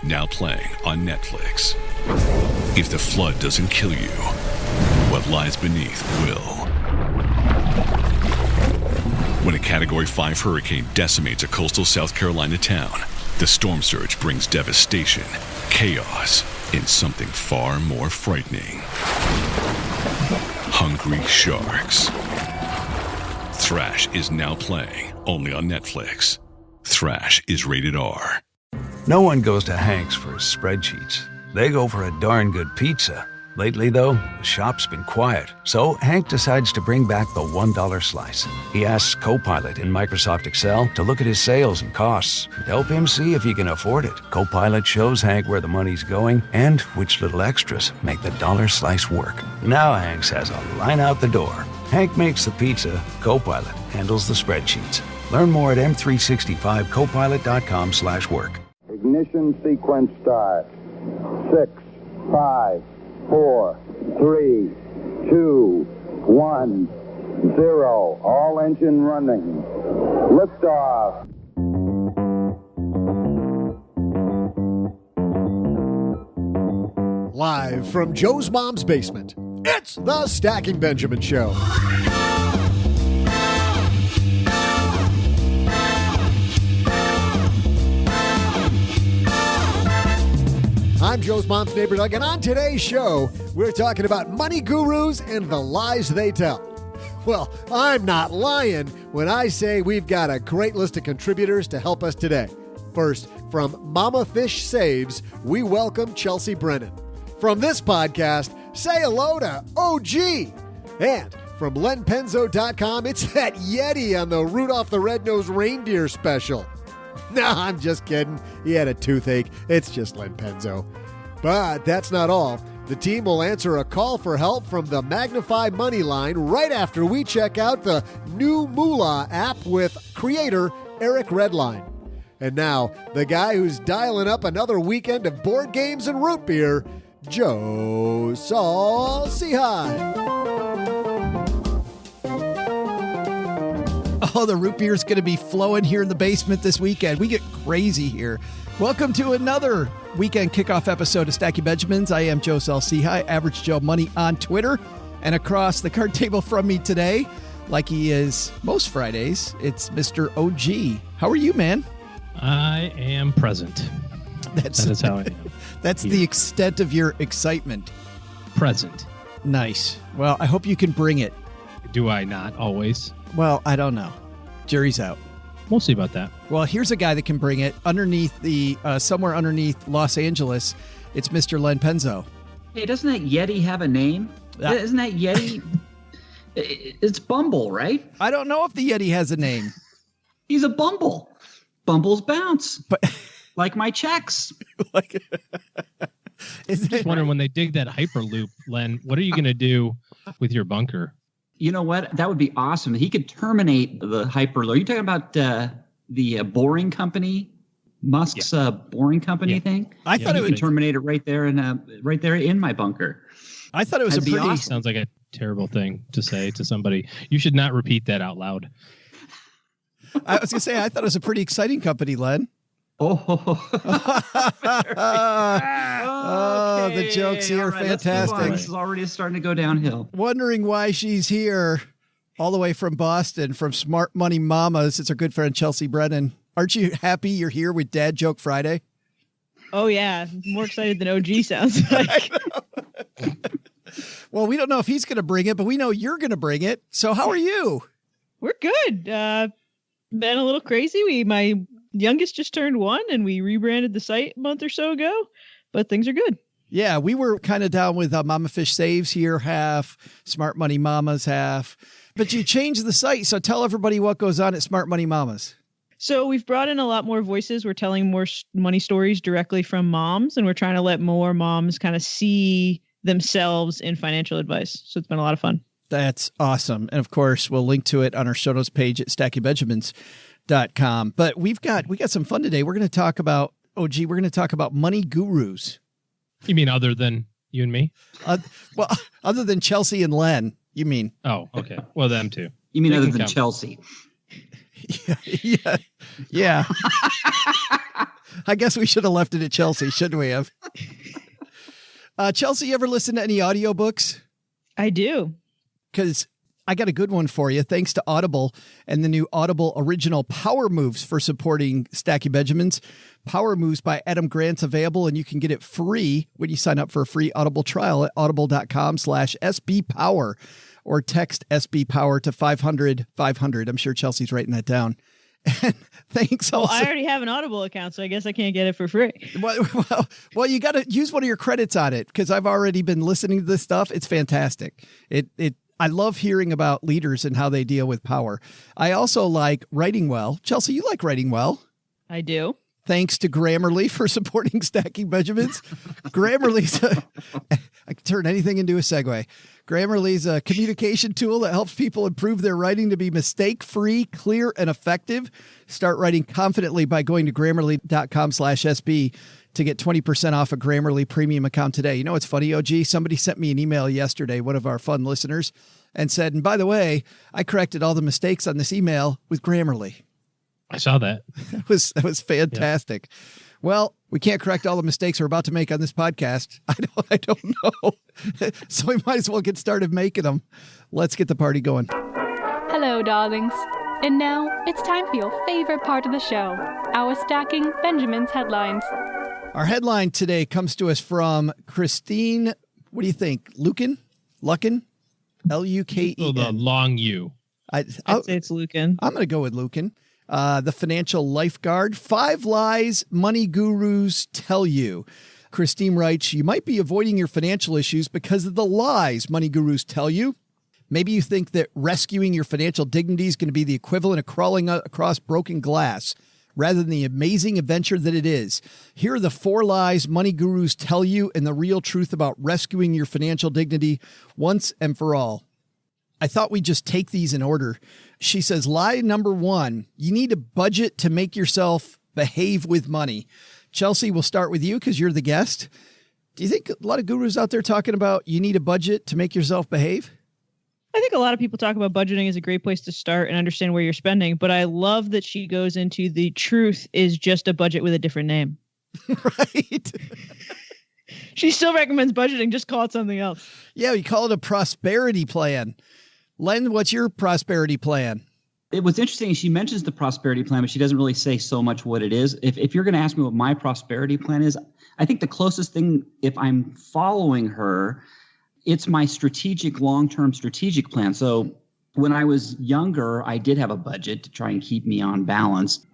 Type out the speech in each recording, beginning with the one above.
Now playing on Netflix. If the flood doesn't kill you, what lies beneath will. When a Category 5 hurricane decimates a coastal South Carolina town, the storm surge brings devastation, chaos, and something far more frightening. Hungry Sharks. Thrash is now playing only on Netflix. Thrash is rated R. No one goes to Hank's for his spreadsheets. They go for a darn good pizza. Lately, though, the shop's been quiet, so Hank decides to bring back the $1 slice. He asks Copilot in Microsoft Excel to look at his sales and costs and help him see if he can afford it. Copilot shows Hank where the money's going and which little extras make the dollar slice work. Now Hank has a line out the door. Hank makes the pizza, Copilot handles the spreadsheets. Learn more at m365copilot.com/work. Ignition sequence start. 6, 5, 4, 3, 2, 1, 0. All engine running. Liftoff. Live from Joe's mom's basement, it's the Stacking Benjamin Show. I'm Joe's mom's neighbor, Doug, and on today's show, we're talking about money gurus and the lies they tell. Well, I'm not lying when I say we've got a great list of contributors to help us today. First, from Mama Fish Saves, we welcome Chelsea Brannon. From this podcast, say hello to OG. And from LenPenzo.com, it's that Yeti on the Rudolph the Red-Nosed Reindeer special. No, I'm just kidding. He had a toothache. It's just Len Penzo. But that's not all. The team will answer a call for help from the Magnify Money line right after we check out the NuMoola app with creator Eric Redline. And now, the guy who's dialing up another weekend of board games and root beer, Joe Saul-Sehy. Oh, the root beer is going to be flowing here in the basement this weekend. We get crazy here. Welcome to another weekend kickoff episode of Stacking Benjamins. I am Joe Saul-Sehy, Average Joe Money on Twitter. And across the card table from me today, like he is most Fridays, it's Mr. OG. How are you, man? I am present. That is how I am. That's the extent of your excitement. Present. Nice. Well, I hope you can bring it. Do I not always? Well, I don't know. Jury's out. We'll see about that. Well, here's a guy that can bring it underneath the somewhere underneath Los Angeles. It's Mr. Len Penzo. Hey, doesn't that Yeti have a name? Isn't that Yeti? It's Bumble, right? I don't know if the Yeti has a name. He's a Bumble. Bumbles bounce. But like my checks. Just wondering when they dig that Hyperloop, Len, what are you going to do with your bunker? You know what? That would be awesome. He could terminate the Hyperloop. Are you talking about the Boring Company, Musk's Boring Company thing? I thought it would terminate it right there in my bunker. I thought it was That'd a pretty Sounds like a terrible thing to say to somebody. You should not repeat that out loud. I was going to say, I thought it was a pretty exciting company, Len. The jokes here are fantastic. This is already starting to go downhill. Wondering why she's here all the way from Boston, from Smart Money Mamas. It's our good friend, Chelsea Brannon. Aren't you happy you're here with Dad Joke Friday? Oh, yeah. More excited than OG sounds like. Well, we don't know if he's going to bring it, but we know you're going to bring it. So how are you? We're good. Been a little crazy. My youngest just turned 1 and we rebranded the site a month or so ago, but things are good. Yeah, we were kind of down with Mama Fish Saves here half, Smart Money Mamas half, but you changed the site. So tell everybody what goes on at Smart Money Mamas. So we've brought in a lot more voices. We're telling more money stories directly from moms, and we're trying to let more moms kind of see themselves in financial advice. So it's been a lot of fun. That's awesome. And of course, we'll link to it on our show notes page at stackingbenjamins.com. But we got some fun today. We're going to talk about, OG, we're going to talk about money gurus. You mean other than you and me? Well, other than Chelsea and Len, you mean? Oh, okay. Well, them too. You mean They other can than count. Chelsea? Yeah. I guess we should have left it at Chelsea, shouldn't we have? Chelsea, you ever listen to any audiobooks? I do. Because I got a good one for you. Thanks to Audible and the new Audible original Power Moves for supporting Stacky Benjamins. Power Moves by Adam Grant's available, and you can get it free when you sign up for a free Audible trial at audible.com/SBPower or text SBPower to 500-500. I'm sure Chelsea's writing that down. And thanks also. Well, I already have an Audible account, so I guess I can't get it for free. Well, you got to use one of your credits on it because I've already been listening to this stuff. It's fantastic. I love hearing about leaders and how they deal with power. I also like Writing Well. Chelsea, you like Writing Well? I do. Thanks to Grammarly for supporting Stacking Benjamins. Grammarly's I can turn anything into a segue. Grammarly's a communication tool that helps people improve their writing to be mistake-free, clear, and effective. Start writing confidently by going to Grammarly.com/SB to get 20% off a Grammarly premium account today. You know what's funny, OG? Somebody sent me an email yesterday, one of our fun listeners, and said, and by the way, I corrected all the mistakes on this email with Grammarly. I saw that. That was fantastic. Yeah. Well, we can't correct all the mistakes we're about to make on this podcast. I don't know. So we might as well get started making them. Let's get the party going. Hello, darlings. And now it's time for your favorite part of the show, our Stacking Benjamins headlines. Our headline today comes to us from Christine, what do you think? Luken? Luken? L-U-K-E-N. Oh, the long U. I'd say it's Luken. I'm going to go with Luken. The financial lifeguard. 5 lies money gurus tell you. Christine writes, you might be avoiding your financial issues because of the lies money gurus tell you. Maybe you think that rescuing your financial dignity is going to be the equivalent of crawling across broken glass rather than the amazing adventure that it is. Here are the 4 lies money gurus tell you and the real truth about rescuing your financial dignity once and for all. I thought we'd just take these in order. She says, lie number 1, you need a budget to make yourself behave with money. Chelsea, we'll start with you because you're the guest. Do you think a lot of gurus out there talking about you need a budget to make yourself behave? I think a lot of people talk about budgeting as a great place to start and understand where you're spending, but I love that she goes into the truth is just a budget with a different name. Right. She still recommends budgeting, just call it something else. Yeah, you call it a prosperity plan. Len, what's your prosperity plan? It was interesting. She mentions the prosperity plan, but she doesn't really say so much what it is. If you're going to ask me what my prosperity plan is, I think the closest thing, if I'm following her, it's my strategic, long-term strategic plan. So when I was younger, I did have a budget to try and keep me on balance,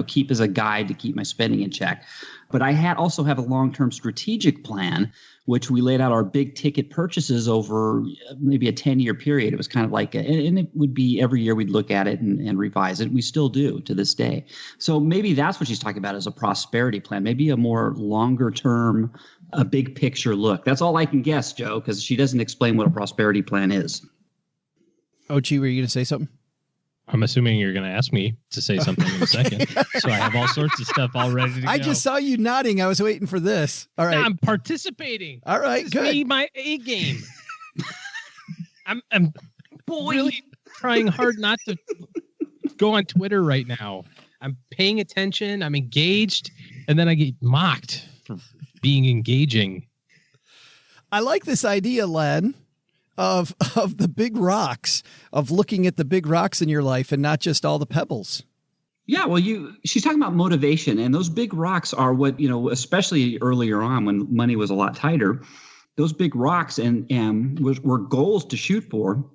keep as a guide to keep my spending in check. But I also have a long-term strategic plan, which we laid out our big ticket purchases over maybe a 10-year period. It was kind of like, and it would be every year we'd look at it and revise it. We still do to this day. So maybe that's what she's talking about as a prosperity plan, maybe a more longer term, a big picture look. That's all I can guess, Joe, because she doesn't explain what a prosperity plan is. OG, were you going to say something? I'm assuming you're going to ask me to say something in a second. So I have all sorts of stuff all ready to go. I just saw you nodding. I was waiting for this. All right. No, I'm participating. All right, this good. Is me, my A game. I'm really trying hard not to go on Twitter right now. I'm paying attention. I'm engaged. And then I get mocked for being engaging. I like this idea, Len, of the big rocks, of looking at the big rocks in your life and not just all the pebbles. Yeah, well, she's talking about motivation, and those big rocks are what, especially earlier on when money was a lot tighter, those big rocks and were goals to shoot for.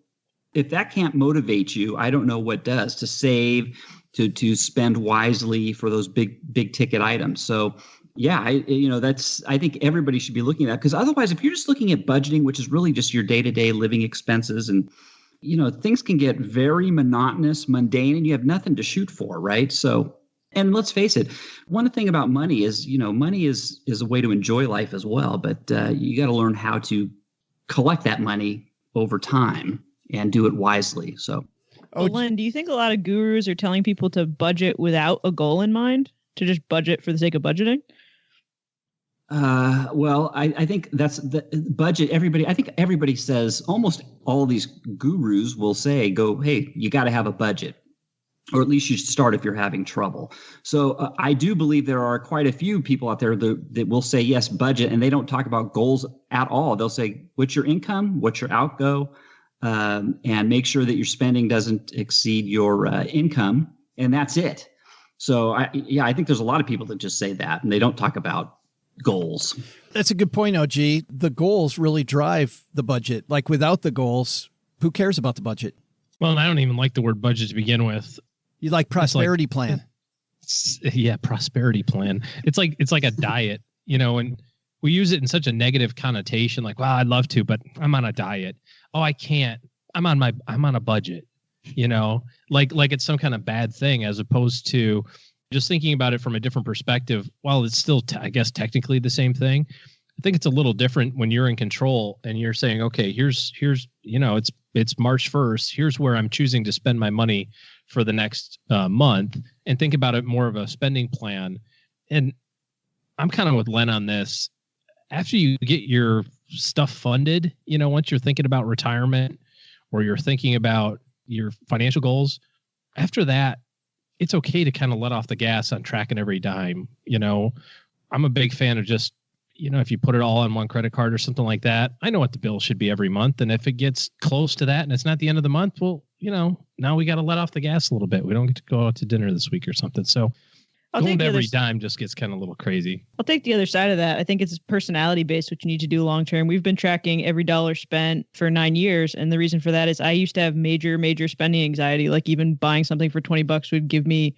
If that can't motivate you, I don't know what does, to save, to spend wisely for those big ticket items. So yeah, I think everybody should be looking at that, because otherwise, if you're just looking at budgeting, which is really just your day-to-day living expenses, and things can get very monotonous, mundane, and you have nothing to shoot for, right? So, and let's face it, one thing about money is, money is a way to enjoy life as well, but you got to learn how to collect that money over time and do it wisely. So, Len, do you think a lot of gurus are telling people to budget without a goal in mind, to just budget for the sake of budgeting? Well, I think that's the budget. I think everybody says, almost all these gurus will say, hey, you got to have a budget. or at least you should start if you're having trouble. So I do believe there are quite a few people out there that will say, yes, budget, and they don't talk about goals at all. They'll say, what's your income? What's your outgo? And make sure that your spending doesn't exceed your income. And that's it. So I think there's a lot of people that just say that and they don't talk about goals. That's a good point, OG. The goals really drive the budget. Like without the goals, who cares about the budget? Well, I don't even like the word budget to begin with. You like prosperity plan. Yeah, prosperity plan. It's like a diet, and we use it in such a negative connotation. Like, wow, I'd love to, but I'm on a diet. Oh, I can't. I'm on a budget. Like it's some kind of bad thing, as opposed to just thinking about it from a different perspective. While it's still, I guess, technically the same thing, I think it's a little different when you're in control and you're saying, okay, here's it's March 1st. Here's where I'm choosing to spend my money for the next month, and think about it more of a spending plan. And I'm kind of with Len on this. After you get your stuff funded, once you're thinking about retirement or you're thinking about your financial goals, after that, it's okay to kind of let off the gas on tracking every dime. I'm a big fan of just, if you put it all on one credit card or something like that, I know what the bill should be every month. And if it gets close to that and it's not the end of the month, well, now we got to let off the gas a little bit. We don't get to go out to dinner this week or something. So going to every dime just gets kind of a little crazy. I'll take the other side of that. I think it's personality based, what you need to do long term. We've been tracking every dollar spent for 9 years. And the reason for that is I used to have major spending anxiety. Like even buying something for $20 would give me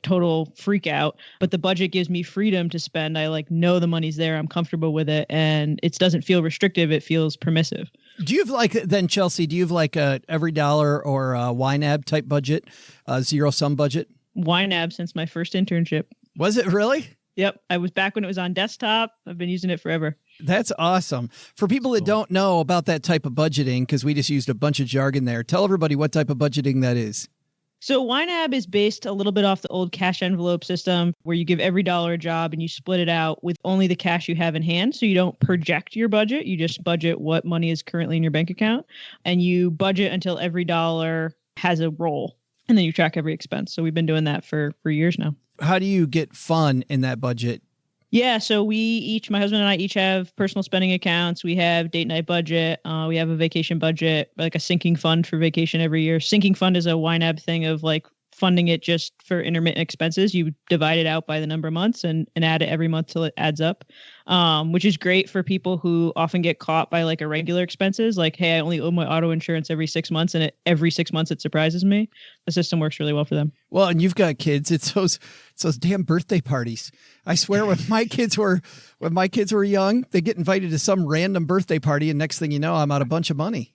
total freak out. But the budget gives me freedom to spend. I know the money's there. I'm comfortable with it. And it doesn't feel restrictive. It feels permissive. Do you have Chelsea, do you have a every dollar or a YNAB type budget, zero sum budget? YNAB since my first internship. Was it really? Yep. I was back when it was on desktop. I've been using it forever. That's awesome. For people that don't know about that type of budgeting, because we just used a bunch of jargon there, tell everybody what type of budgeting that is. So YNAB is based a little bit off the old cash envelope system where you give every dollar a job and you split it out with only the cash you have in hand. So you don't project your budget. You just budget what money is currently in your bank account, and you budget until every dollar has a roll, and then you track every expense. So we've been doing that for years now. How do you get fun in that budget? Yeah, so my husband and I each have personal spending accounts. We have date night budget. We have a vacation budget, like a sinking fund for vacation every year. Sinking fund is a YNAB thing of funding it just for intermittent expenses. You divide it out by the number of months and add it every month till it adds up, which is great for people who often get caught by irregular expenses. Like, hey, I only owe my auto insurance every 6 months, and every 6 months it surprises me. The system works really well for them. Well, and you've got kids. It's those damn birthday parties. I swear, when my kids were young, they get invited to some random birthday party, and next thing you know, I'm out a bunch of money.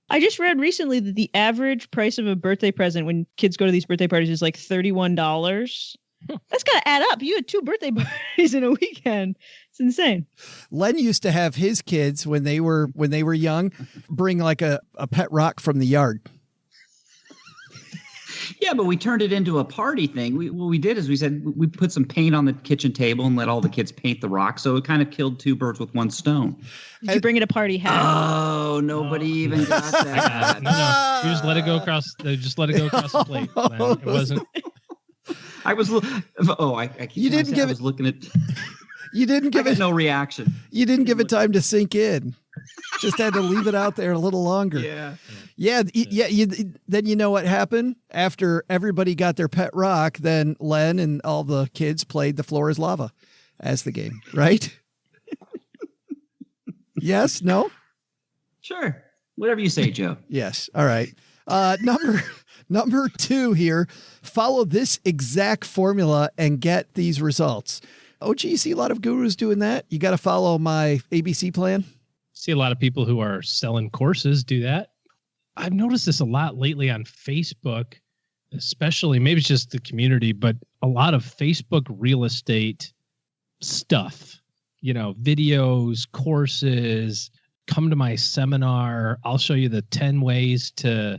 I just read recently that the average price of a birthday present when kids go to these birthday parties is $31. That's got to add up. You had 2 birthday parties in a weekend. It's insane. Len used to have his kids when they were young bring a pet rock from the yard. Yeah, but we turned it into a party thing. What we did is we said we put some paint on the kitchen table and let all the kids paint the rock. So it kind of killed 2 birds with 1 stone. Did you bring it a party hat? Oh, nobody even got that. No. You just let it go across. The plate. It wasn't. I was. You didn't give it. I was looking at. You didn't give it no reaction. You didn't give it time to sink in. Just had to leave it out there a little longer. Yeah. Then you know what happened? After everybody got their pet rock, then Len and all the kids played The Floor is Lava as the game, right? Yes? No? Sure. Whatever you say, Joe. Yes. All right. Number 2 here. Follow this exact formula and get these results. Oh, gee, you see a lot of gurus doing that. You got to follow my ABC plan. See a lot of people who are selling courses do that. I've noticed this a lot lately on Facebook, especially, maybe it's just the community, but a lot of Facebook real estate stuff, videos, courses, come to my seminar. I'll show you the 10 ways to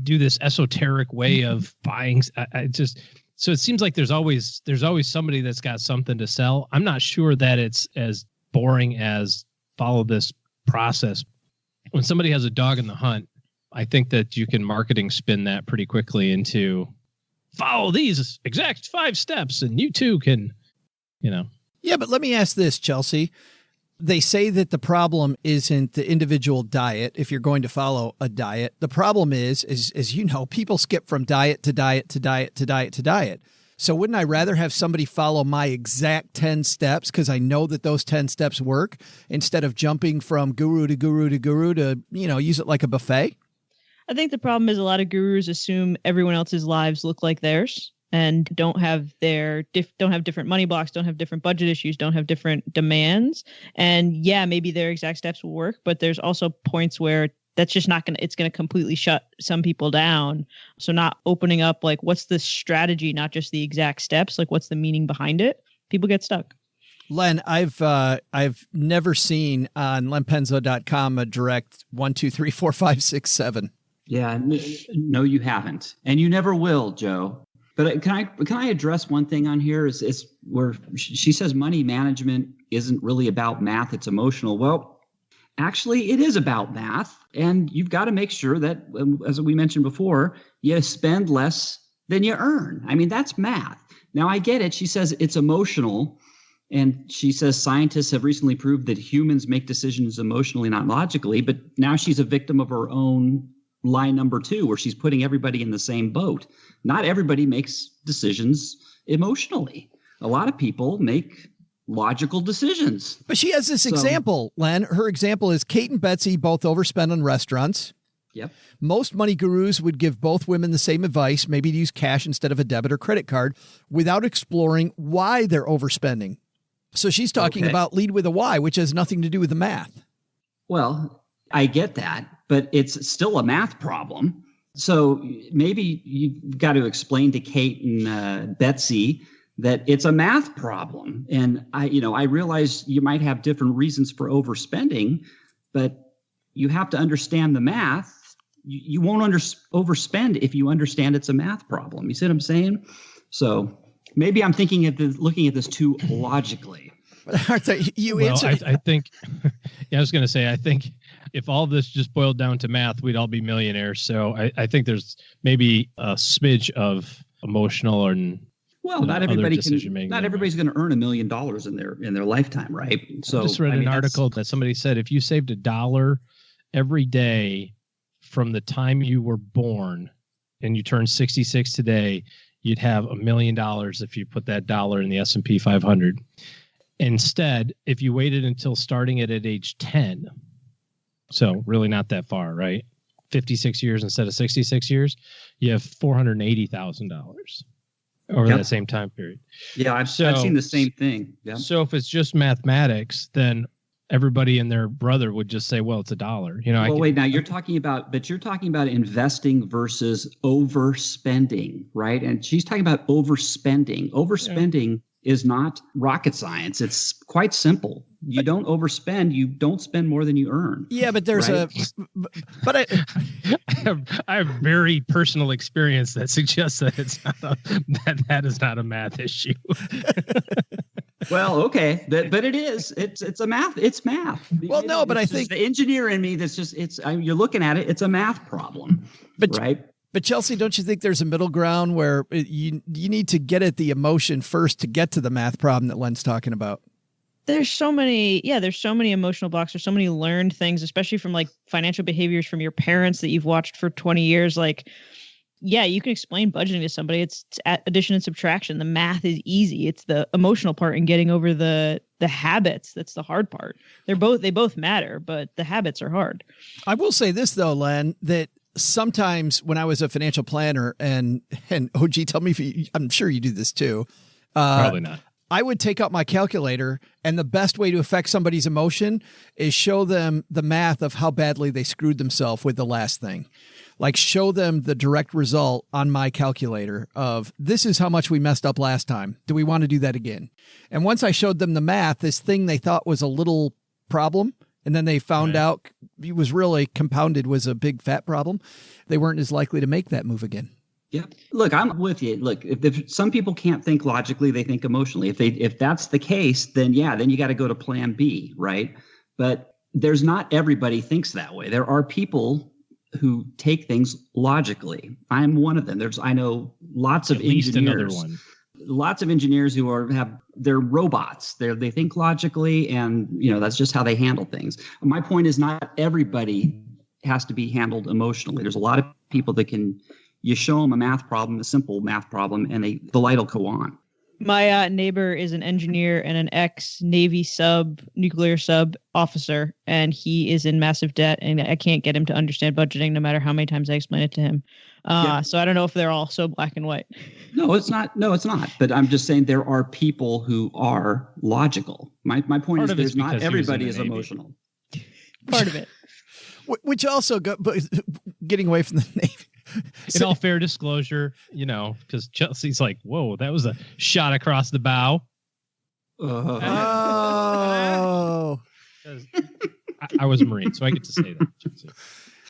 do this esoteric way of buying. So it seems like there's always somebody that's got something to sell. I'm not sure that it's as boring as follow this process. When somebody has a dog in the hunt, I think that you can marketing spin that pretty quickly into follow these exact 5 steps and you too can, Yeah, but let me ask this, Chelsea. They say that the problem isn't the individual diet if you're going to follow a diet. The problem is, as you know, people skip from diet to diet to diet to diet to diet. So wouldn't I rather have somebody follow my exact 10 steps because I know that those 10 steps work instead of jumping from guru to guru to guru to, use it like a buffet? I think the problem is a lot of gurus assume everyone else's lives look like theirs and don't have different money blocks, don't have different budget issues, don't have different demands. And yeah, maybe their exact steps will work, but there's also points where that's just it's going to completely shut some people down. So not opening up, like, what's the strategy, not just the exact steps, like what's the meaning behind it? People get stuck. Len, I've never seen on lenpenzo.com a direct 1, 2, 3, 4, 5, 6, 7. Yeah, no, you haven't. And you never will, Joe. But can I address one thing on here is where she says money management isn't really about math, it's emotional. Well, actually, it is about math, and you've got to make sure that, as we mentioned before, you spend less than you earn. I mean, that's math. Now, I get it. She says it's emotional, and she says scientists have recently proved that humans make decisions emotionally, not logically, but now she's a victim of her own line number 2, where she's putting everybody in the same boat. Not everybody makes decisions emotionally. A lot of people make logical decisions. But she has this example, Len. Her example is Kate and Betsy both overspend on restaurants. Yep. Most money gurus would give both women the same advice, maybe to use cash instead of a debit or credit card, without exploring why they're overspending. So she's talking about lead with a why, which has nothing to do with the math. Well, I get that, but it's still a math problem. So maybe you've got to explain to Kate and Betsy that it's a math problem. And I realize you might have different reasons for overspending, but you have to understand the math. You won't overspend if you understand it's a math problem. You see what I'm saying? So maybe I'm looking at this too logically. Arthur, answered. I think, I was going to say, I think if all this just boiled down to math, we'd all be millionaires. So I think there's maybe a smidge of emotional and not everybody's going to earn $1 million in their lifetime, right? So I just read an article that somebody said if you saved $1 every day from the time you were born and you turned 66 today, you'd have $1 million if you put that dollar in the S&P 500. Instead, if you waited until starting it at age 10, so really not that far, right? 56 years instead of 66 years, you have $480,000 over that same time period. Yeah, I've seen the same thing. Yeah. So if it's just mathematics, then everybody and their brother would just say, well, it's $1. Now you're talking about investing versus overspending, right? And she's talking about overspending. Overspending is not rocket science. It's quite simple. You don't overspend. You don't spend more than you earn. Yeah, but there's I have very personal experience that suggests that that is not a math issue. Well, okay, but it is. It's a math. It's math. Well, no, but I think the engineer in me you're looking at it. It's a math problem, right? But Chelsea, don't you think there's a middle ground where you need to get at the emotion first to get to the math problem that Len's talking about? There's so many emotional blocks. There's so many learned things, especially from like financial behaviors from your parents that you've watched for 20 years. Like, yeah, you can explain budgeting to somebody. It's addition and subtraction. The math is easy. It's the emotional part and getting over the habits. That's the hard part. They both matter, but the habits are hard. I will say this though, Len, that sometimes when I was a financial planner and OG, tell me I'm sure you do this too. Probably not. I would take out my calculator, and the best way to affect somebody's emotion is show them the math of how badly they screwed themselves with the last thing. Like show them the direct result on my calculator of this is how much we messed up last time. Do we want to do that again? And once I showed them the math, this thing they thought was a little problem, and then they found out it was really compounded, was a big fat problem, they weren't as likely to make that move again. Yeah. Look, I'm with you. Look, if some people can't think logically, they think emotionally. If that's the case, then you got to go to plan B, right? But there's not everybody thinks that way. There are people who take things logically. I'm one of them. I know lots of engineers. At least another one. Lots of engineers who they're robots. They think logically, and that's just how they handle things. My point is, not everybody has to be handled emotionally. There's a lot of people that you show them a math problem, a simple math problem, and the light will go on. My neighbor is an engineer and an ex-Navy nuclear sub officer, and he is in massive debt, and I can't get him to understand budgeting no matter how many times I explain it to him. So I don't know if they're all so black and white. No, it's not. But I'm just saying there are people who are logical. My point is there's not everybody is emotional. Part of it. Which also, but getting away from the Navy. In all fair disclosure, because Chelsea's like, whoa, that was a shot across the bow. Oh. I was a Marine, so I get to say that, Chelsea.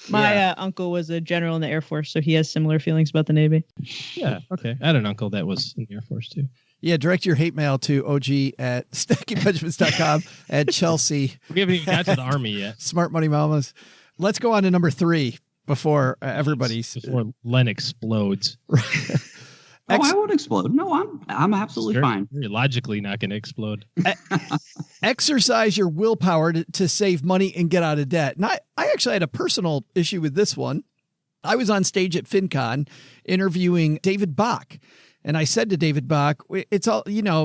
My uncle was a general in the Air Force, so he has similar feelings about the Navy. Yeah, okay. I had an uncle that was in the Air Force, too. Yeah, direct your hate mail to og@stackingbenjamins.com and Chelsea. We haven't even got to the Army yet. Smart Money Mamas. Let's go on to number 3 before before Len explodes. I won't explode. No, I'm absolutely fine. You're logically not going to explode. Exercise your willpower to save money and get out of debt. And I actually had a personal issue with this one. I was on stage at FinCon interviewing David Bach. And I said to David Bach, it's all,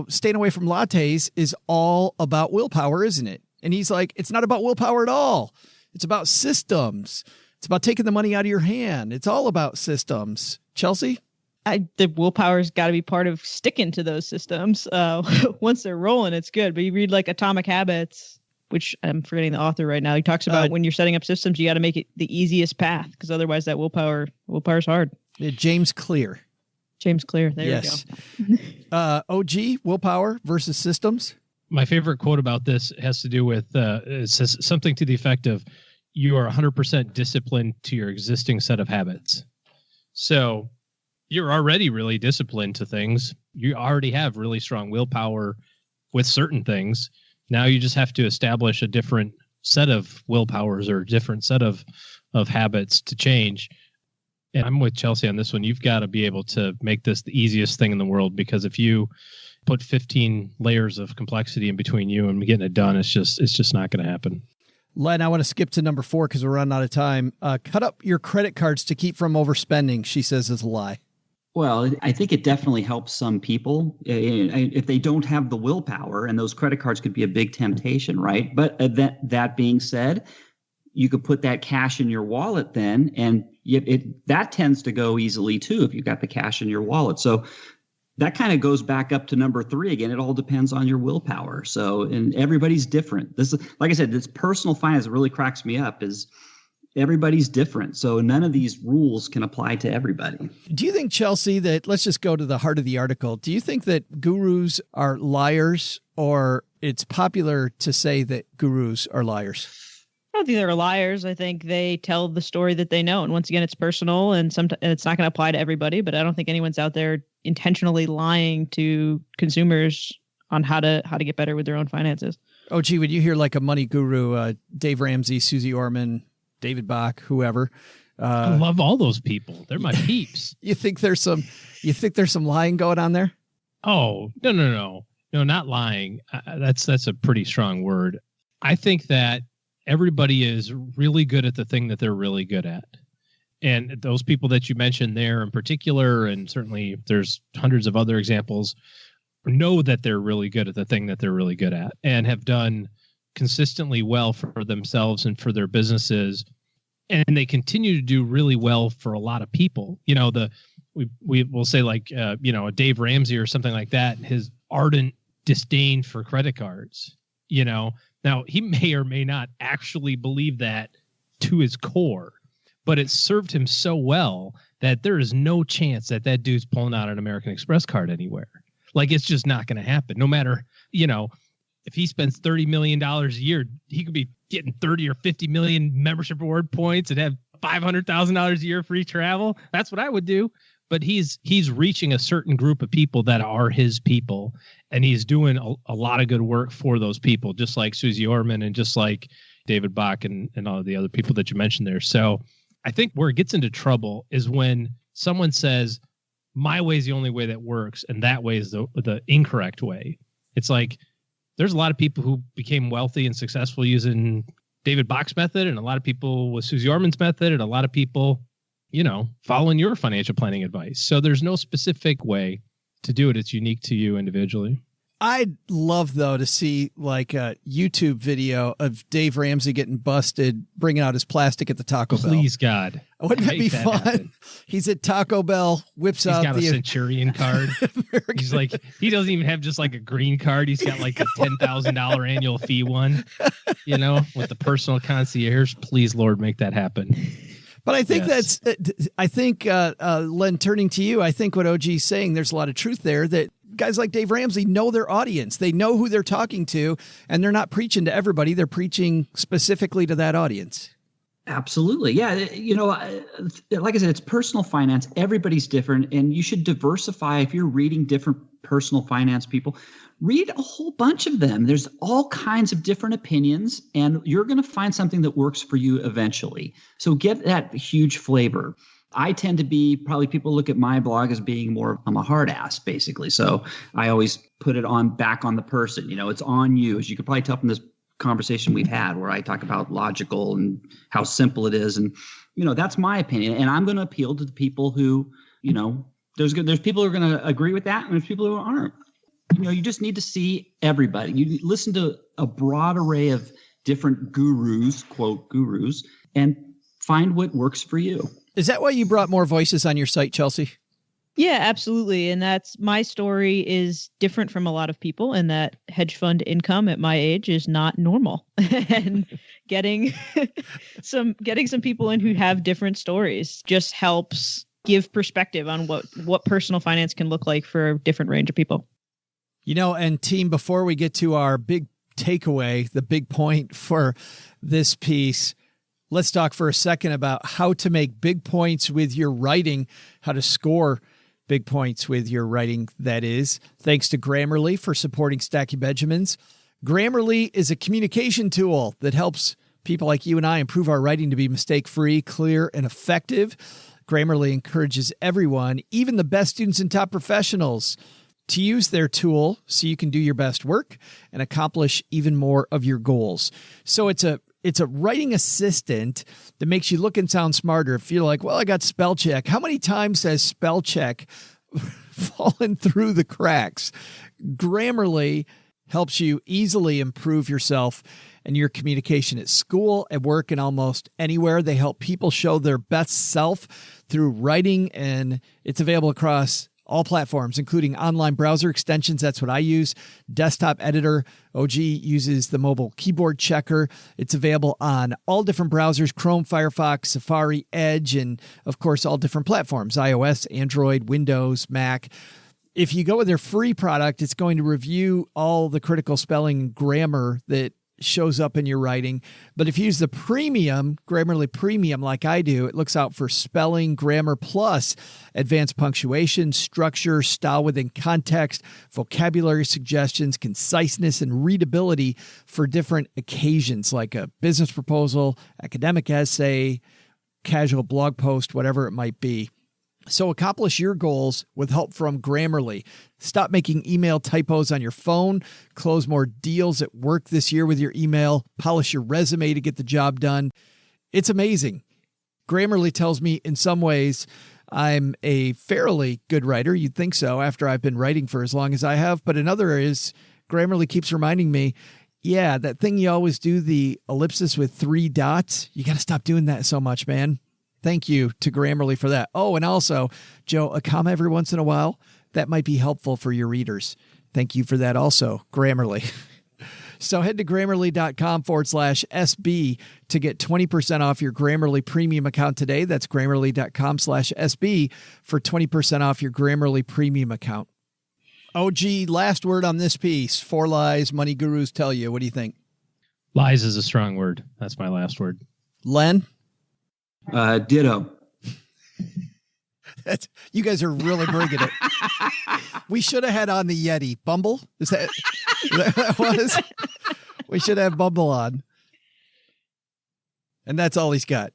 staying away from lattes is all about willpower, isn't it? And he's like, it's not about willpower at all. It's about systems. It's about taking the money out of your hand. It's all about systems. Chelsea? The willpower's got to be part of sticking to those systems. Once they're rolling, it's good. But you read like Atomic Habits, which I'm forgetting the author right now. He talks about when you're setting up systems, you got to make it the easiest path, because otherwise that willpower's hard. James Clear. There you go. OG, willpower versus systems. My favorite quote about this has to do with it says something to the effect of, you are 100% disciplined to your existing set of habits. So you're already really disciplined to things. You already have really strong willpower with certain things. Now you just have to establish a different set of willpowers or a different set of habits to change. And I'm with Chelsea on this one. You've got to be able to make this the easiest thing in the world, because if you put 15 layers of complexity in between you and getting it done, it's just not going to happen. Len, I want to skip to number 4 because we're running out of time. Cut up your credit cards to keep from overspending, she says, is a lie. Well, I think it definitely helps some people if they don't have the willpower, and those credit cards could be a big temptation, right? But that being said, you could put that cash in your wallet then, and that tends to go easily too if you've got the cash in your wallet. So that kind of goes back up to number 3 again. It all depends on your willpower. So, and everybody's different. This is, like I said, this personal finance that really cracks me up is everybody's different. So none of these rules can apply to everybody. Do you think, Chelsea, that let's just go to the heart of the article. Do you think that gurus are liars, or it's popular to say that gurus are liars? I don't think they're liars. I think they tell the story that they know. And once again, it's personal, and it's not going to apply to everybody, but I don't think anyone's out there intentionally lying to consumers on how to get better with their own finances. Oh, gee, would you hear like a money guru, Dave Ramsey, Susie Orman, David Bach, whoever? I love all those people. They're my peeps. You think there's some lying going on there? Oh, no, not lying. That's a pretty strong word. I think that everybody is really good at the thing that they're really good at. And those people that you mentioned there in particular, and certainly there's hundreds of other examples, know that they're really good at the thing that they're really good at and have done consistently well for themselves and for their businesses. And they continue to do really well for a lot of people. We will say like, a Dave Ramsey or something like that, his ardent disdain for credit cards, Now, he may or may not actually believe that to his core, but it served him so well that there is no chance that dude's pulling out an American Express card anywhere. Like, it's just not going to happen. No matter, if he spends $30 million a year, he could be getting 30 or 50 million membership reward points and have $500,000 a year free travel. That's what I would do. But he's reaching a certain group of people that are his people, and he's doing a lot of good work for those people, just like Susie Orman and just like David Bach and all of the other people that you mentioned there. So I think where it gets into trouble is when someone says, my way is the only way that works, and that way is the incorrect way. It's like there's a lot of people who became wealthy and successful using David Bach's method, and a lot of people with Susie Orman's method, and a lot of people, following your financial planning advice. So there's no specific way to do it. It's unique to you individually. I'd love, though, to see like a YouTube video of Dave Ramsey getting busted, bringing out his plastic at the Taco Bell. Please, God. Wouldn't that be fun? Happen. He's at Taco Bell, whips out a Centurion card. He's like, he doesn't even have just like a green card. He's got like a $10,000 annual fee one, with the personal concierge. Please, Lord, make that happen. But I think Len, turning to you, I think what OG's saying, there's a lot of truth there that guys like Dave Ramsey know their audience. They know who they're talking to, and they're not preaching to everybody. They're preaching specifically to that audience. Absolutely. Yeah. Like I said, it's personal finance. Everybody's different, and you should diversify. If you're reading different personal finance people, read a whole bunch of them. There's all kinds of different opinions, and you're going to find something that works for you eventually. So get that huge flavor. I tend to be, probably people look at my blog as being more, I'm a hard ass, basically. So I always put it back on the person. It's on you. As you could probably tell from this conversation we've had, where I talk about logical and how simple it is. And, that's my opinion. And I'm going to appeal to the people who, there's people who are going to agree with that, and there's people who aren't. You just need to see everybody. You listen to a broad array of different gurus, quote gurus, and find what works for you. Is that why you brought more voices on your site, Chelsea? Yeah, absolutely. And my story is different from a lot of people, in that hedge fund income at my age is not normal. And getting some people in who have different stories just helps give perspective on what personal finance can look like for a different range of people. And team, before we get to our big takeaway, the big point for this piece, let's talk for a second about how to make big points with your writing, how to score big points with your writing, that is. Thanks to Grammarly for supporting Stacking Benjamins. Grammarly is a communication tool that helps people like you and I improve our writing to be mistake-free, clear, and effective. Grammarly encourages everyone, even the best students and top professionals, to use their tool so you can do your best work and accomplish even more of your goals. So it's a writing assistant that makes you look and sound smarter. If you're like, well, I got spell check. How many times has spell check fallen through the cracks? Grammarly helps you easily improve yourself and your communication at school, at work, and almost anywhere. They help people show their best self through writing, and it's available across all platforms, including online browser extensions. That's what I use. Desktop editor. OG uses the mobile keyboard checker. It's available on all different browsers: Chrome, Firefox, Safari, Edge, and of course, all different platforms: iOS, Android, Windows, Mac. If you go with their free product, it's going to review all the critical spelling and grammar that shows up in your writing. But if you use the premium, Grammarly Premium, like I do, it looks out for spelling, grammar, plus advanced punctuation, structure, style within context, vocabulary suggestions, conciseness, and readability for different occasions, like a business proposal, academic essay, casual blog post, whatever it might be. So accomplish your goals with help from Grammarly. Stop making email typos on your phone. Close more deals at work this year with your email. Polish your resume to get the job done. It's amazing. Grammarly tells me in some ways I'm a fairly good writer. You'd think so after I've been writing for as long as I have. But in other areas, Grammarly keeps reminding me, yeah, that thing you always do, the ellipsis with 3 dots, you got to stop doing that so much, man. Thank you to Grammarly for that. Oh, and also, Joe, a comma every once in a while, that might be helpful for your readers. Thank you for that also, Grammarly. So head to Grammarly.com/SB to get 20% off your Grammarly premium account today. That's Grammarly.com/SB for 20% off your Grammarly premium account. OG, last word on this piece. 4 lies money gurus tell you. What do you think? Lies is a strong word. That's my last word. Len? Ditto. You guys are really bringing it. We should have had on the Yeti. Bumble? Is that what was? We should have Bumble on. And that's all he's got.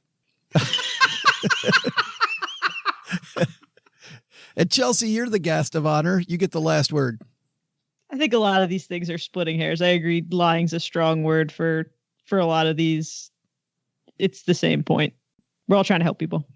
And Chelsea, you're the guest of honor. You get the last word. I think a lot of these things are splitting hairs. I agree. Lying's a strong word for a lot of these. It's the same point. We're all trying to help people.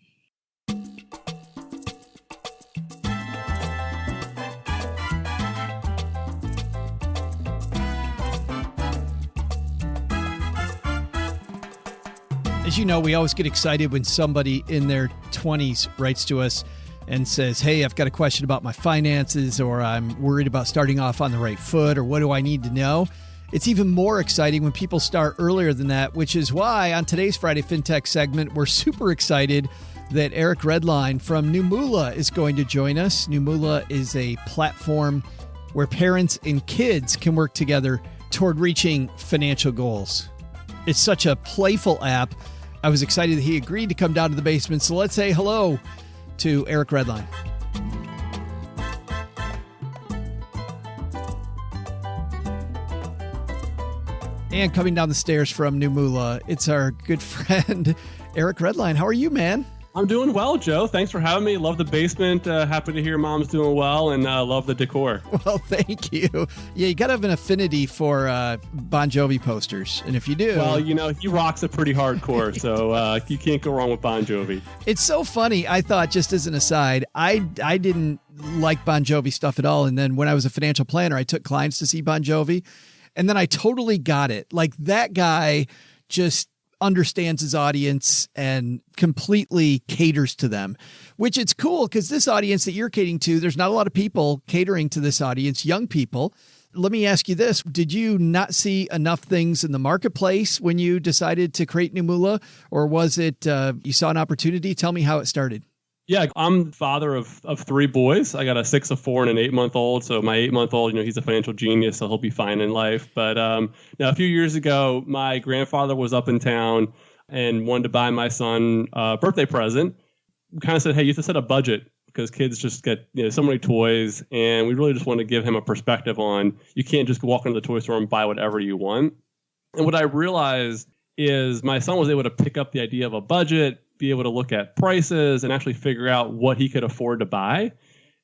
As you know, we always get excited when somebody in their 20s writes to us and says, hey, I've got a question about my finances, or I'm worried about starting off on the right foot, or what do I need to know? It's even more exciting when people start earlier than that, which is why on today's Friday FinTech segment, we're super excited that Eric Redline from NuMoola is going to join us. NuMoola is a platform where parents and kids can work together toward reaching financial goals. It's such a playful app. I was excited that he agreed to come down to the basement. So let's say hello to Eric Redline. And coming down the stairs from NuMoola, it's our good friend, Eric Redline. How are you, man? I'm doing well, Joe. Thanks for having me. Love the basement. Happy to hear Mom's doing well, and love the decor. Well, thank you. Yeah, you got to have an affinity for Bon Jovi posters. And if you do... Well, you know, he rocks it pretty hardcore, so you can't go wrong with Bon Jovi. It's so funny. I thought, just as an aside, I didn't like Bon Jovi stuff at all. And then when I was a financial planner, I took clients to see Bon Jovi. And then I totally got it. Like, that guy just understands his audience and completely caters to them, which it's cool because this audience that you're catering to, there's not a lot of people catering to this audience, young people. Let me ask you this. Did you not see enough things in the marketplace when you decided to create NuMoola, or was it you saw an opportunity? Tell me how it started. Yeah, I'm father of 3 boys. I got a 6, a 4, and an 8-month-old. So my 8-month-old, you know, he's a financial genius, so he'll be fine in life. But now a few years ago, my grandfather was up in town and wanted to buy my son a birthday present. We kind of said, hey, you have to set a budget because kids just get, you know, so many toys. And we really just want to give him a perspective on you can't just walk into the toy store and buy whatever you want. And what I realized is my son was able to pick up the idea of a budget, be able to look at prices and actually figure out what he could afford to buy.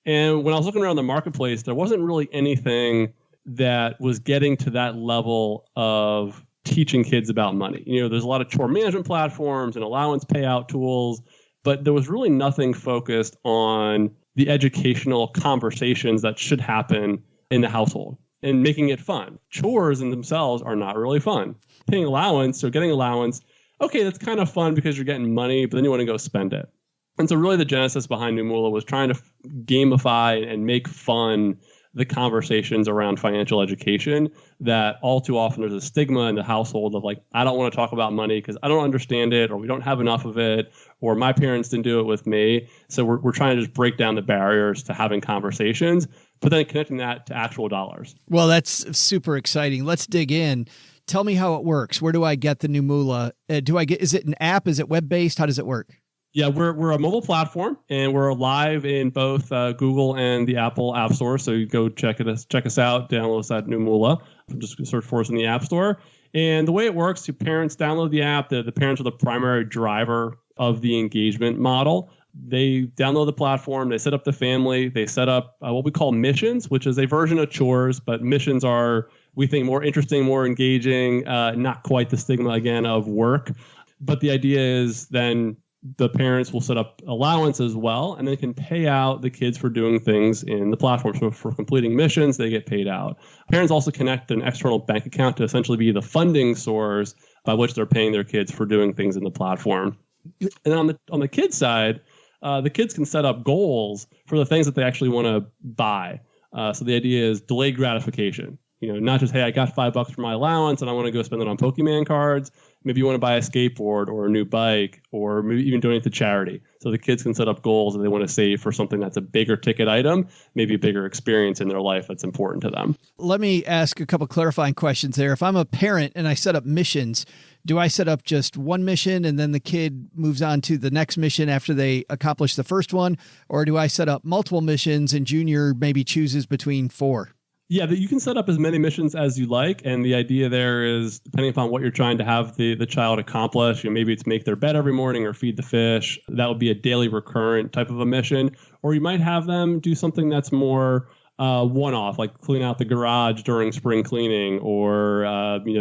And when I was looking around the marketplace, there wasn't really anything that was getting to that level of teaching kids about money. You know, there's a lot of chore management platforms and allowance payout tools, but there was really nothing focused on the educational conversations that should happen in the household and making it fun. Chores in themselves are not really fun. Paying allowance or getting allowance, okay, that's kind of fun because you're getting money, but then you want to go spend it. And so really the genesis behind NuMoola was trying to gamify and make fun the conversations around financial education that all too often there's a stigma in the household of like, I don't want to talk about money because I don't understand it, or we don't have enough of it, or my parents didn't do it with me. So we're trying to just break down the barriers to having conversations, but then connecting that to actual dollars. Well, that's super exciting. Let's dig in. Tell me how it works. Where do I get the NuMoola? Is it an app? Is it web-based? How does it work? Yeah, we're a mobile platform, and we're live in both Google and the Apple App Store. So you go check us out, download us at NuMoola. Just search for us in the App Store. And the way it works, your parents download the app. The parents are the primary driver of the engagement model. They download the platform, they set up the family, they set up what we call missions, which is a version of chores, but missions are, we think, more interesting, more engaging, not quite the stigma, again, of work. But the idea is then the parents will set up allowance as well, and they can pay out the kids for doing things in the platform. So for completing missions, they get paid out. Parents also connect an external bank account to essentially be the funding source by which they're paying their kids for doing things in the platform. And on the kids side, the kids can set up goals for the things that they actually want to buy. So the idea is delayed gratification. You know, not just, hey, I got $5 for my allowance and I want to go spend it on Pokemon cards. Maybe you want to buy a skateboard or a new bike, or maybe even donate to charity. So the kids can set up goals that they want to save for something that's a bigger ticket item, maybe a bigger experience in their life that's important to them. Let me ask a couple clarifying questions there. If I'm a parent and I set up missions, do I set up just one mission and then the kid moves on to the next mission after they accomplish the first one? Or do I set up multiple missions and Junior maybe chooses between 4? Yeah, that you can set up as many missions as you like. And the idea there is, depending upon what you're trying to have the child accomplish, maybe it's make their bed every morning or feed the fish. That would be a daily recurrent type of a mission. Or you might have them do something that's more one-off, like clean out the garage during spring cleaning, or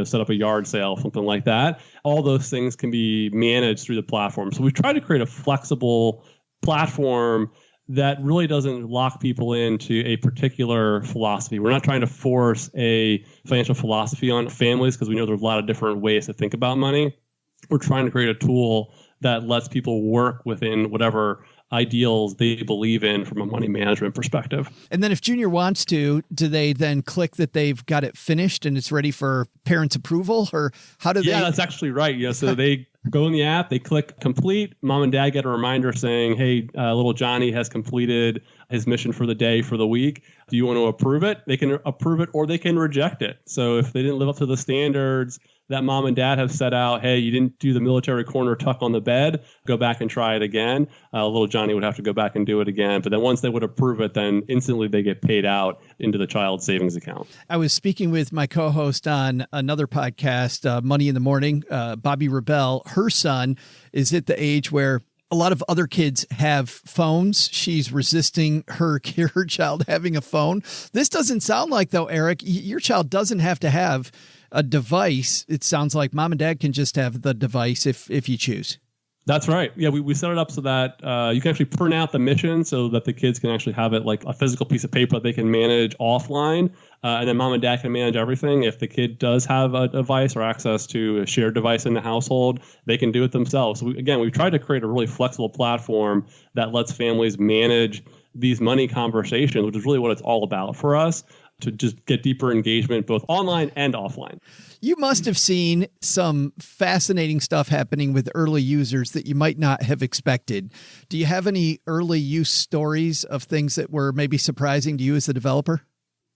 set up a yard sale, something like that. All those things can be managed through the platform. So we've tried to create a flexible platform that really doesn't lock people into a particular philosophy. We're not trying to force a financial philosophy on families, because we know there's a lot of different ways to think about money. We're trying to create a tool that lets people work within whatever ideals they believe in from a money management perspective. And then if Junior wants to, do they then click that they've got it finished and it's ready for parents' approval? Or how do they? Yeah, that's actually right. Yeah, so they go in the app, they click complete. Mom and dad get a reminder saying, hey, little Johnny has completed his mission for the day, for the week. Do you want to approve it? They can approve it or they can reject it. So if they didn't live up to the standards that mom and dad have set out, hey, you didn't do the military corner tuck on the bed, go back and try it again. Little Johnny would have to go back and do it again. But then once they would approve it, then instantly they get paid out into the child's savings account. I was speaking with my co-host on another podcast, Money in the Morning, Bobby Rebel. Her son is at the age where a lot of other kids have phones. She's resisting her child having a phone. This doesn't sound like, though, Eric, your child doesn't have to have a device. It sounds like mom and dad can just have the device if you choose. That's right. Yeah, we set it up so that you can actually print out the mission so that the kids can actually have it like a physical piece of paper that they can manage offline. And then mom and dad can manage everything. If the kid does have a device or access to a shared device in the household, they can do it themselves. So we've tried to create a really flexible platform that lets families manage these money conversations, which is really what it's all about for us, to just get deeper engagement both online and offline. You must have seen some fascinating stuff happening with early users that you might not have expected. Do you have any early use stories of things that were maybe surprising to you as the developer?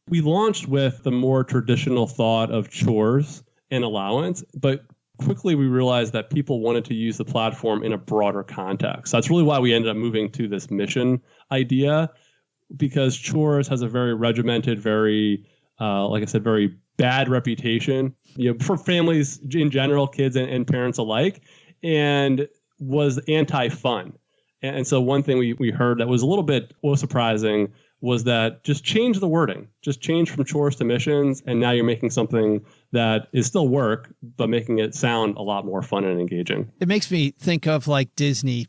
We launched with the more traditional thought of chores and allowance, but quickly we realized that people wanted to use the platform in a broader context. That's really why we ended up moving to this mission idea, because chores has a very regimented, very, like I said, very bad reputation, for families in general, kids and parents alike, and was anti-fun. And so one thing we heard that was a little bit surprising was that just change the wording, just change from chores to missions. And now you're making something that is still work, but making it sound a lot more fun and engaging. It makes me think of like Disney,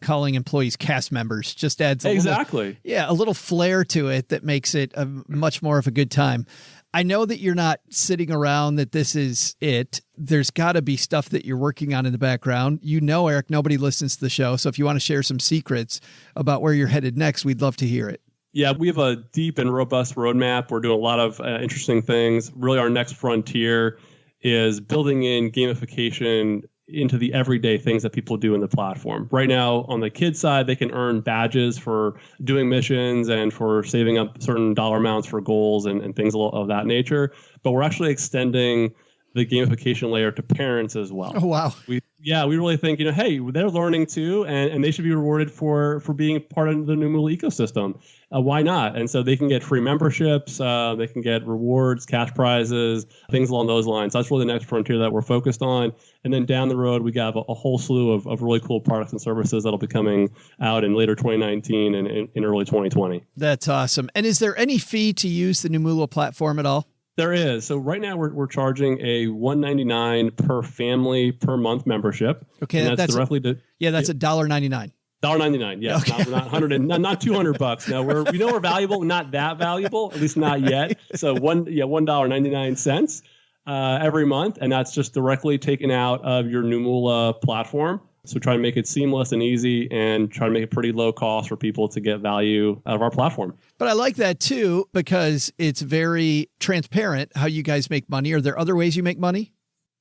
calling employees cast members, just adds a little flair to it that makes it a much more of a good time. I know that you're not sitting around, that this is it. There's got to be stuff that you're working on in the background. Eric, nobody listens to the show. So if you want to share some secrets about where you're headed next, we'd love to hear it. Yeah, we have a deep and robust roadmap. We're doing a lot of interesting things. Really, our next frontier is building in gamification into the everyday things that people do in the platform. Right now, on the kids side, they can earn badges for doing missions and for saving up certain dollar amounts for goals and things of that nature. But we're actually extending the gamification layer to parents as well. Oh, wow. We really think, hey, they're learning too, and they should be rewarded for being part of the NuMoola ecosystem. Why not? And so they can get free memberships, they can get rewards, cash prizes, things along those lines. That's really the next frontier that we're focused on. And then down the road, we got a whole slew of really cool products and services that'll be coming out in later 2019 and in early 2020. That's awesome. And is there any fee to use the NuMoola platform at all? There is. So right now we're charging a $199 per family per month membership. Okay, and that's directly to that's $1.99. $1.99. Yes, okay. Not $100 and not $200. No, we know we're valuable, not that valuable, at least not yet. So $1.99 every month, and that's just directly taken out of your NuMoola platform. So try to make it seamless and easy, and try to make it pretty low cost for people to get value out of our platform. But I like that too, because it's very transparent how you guys make money. Are there other ways you make money?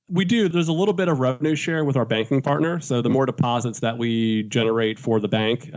We do. There's a little bit of revenue share with our banking partner. So the more deposits that we generate for the bank,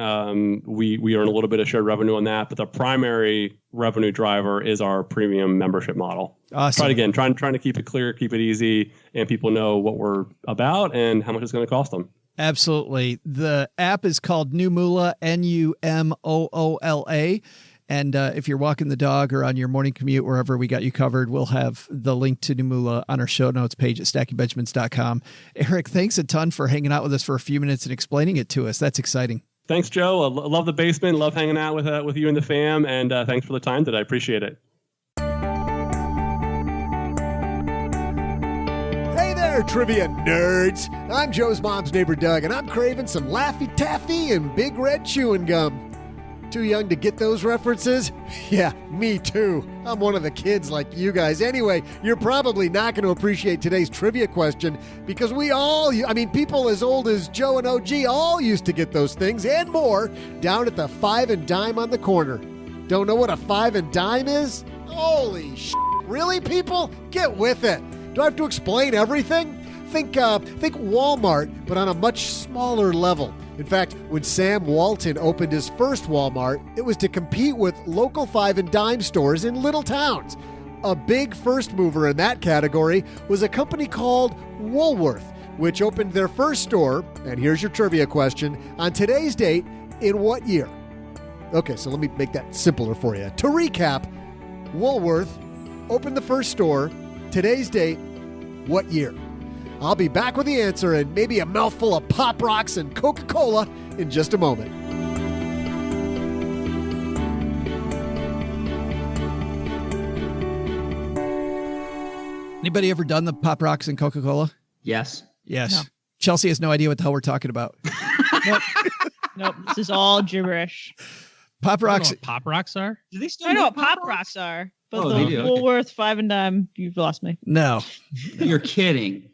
we earn a little bit of shared revenue on that. But the primary revenue driver is our premium membership model. Awesome. Trying to keep it clear, keep it easy, and people know what we're about and how much it's going to cost them. Absolutely. The app is called NuMoola, NuMoola. And if you're walking the dog or on your morning commute, wherever we got you covered, we'll have the link to NuMoola on our show notes page at stackingbenjamins.com. Eric, thanks a ton for hanging out with us for a few minutes and explaining it to us. That's exciting. Thanks, Joe. I love the basement. Love hanging out with you and the fam. And thanks for the time today. I appreciate it. Hey there, trivia nerds. I'm Joe's mom's neighbor, Doug, and I'm craving some Laffy Taffy and Big Red chewing gum. Too young to get those references? Yeah, me too. I'm one of the kids like you guys. Anyway, you're probably not going to appreciate today's trivia question because people as old as Joe and OG all used to get those things and more down at the 5 and Dime on the corner. Don't know what a 5 and Dime is? Holy shit. Really, people? Get with it. Do I have to explain everything? Think Walmart, but on a much smaller level. In fact, when Sam Walton opened his first Walmart, it was to compete with local 5 and Dime stores in little towns. A big first mover in that category was a company called Woolworth, which opened their first store, and here's your trivia question, on today's date, in what year? Okay, so let me make that simpler for you. To recap, Woolworth opened the first store, today's date, what year? I'll be back with the answer and maybe a mouthful of Pop Rocks and Coca-Cola in just a moment. Anybody ever done the Pop Rocks and Coca-Cola? Yes. Yes. No. Chelsea has no idea what the hell we're talking about. Nope. This is all gibberish. Pop Rocks. I don't know what Pop Rocks are? Do they still I know make what Pop Rocks are, but Oh, the they do, okay. Woolworth 5 and Dime, you've lost me. No. You're kidding.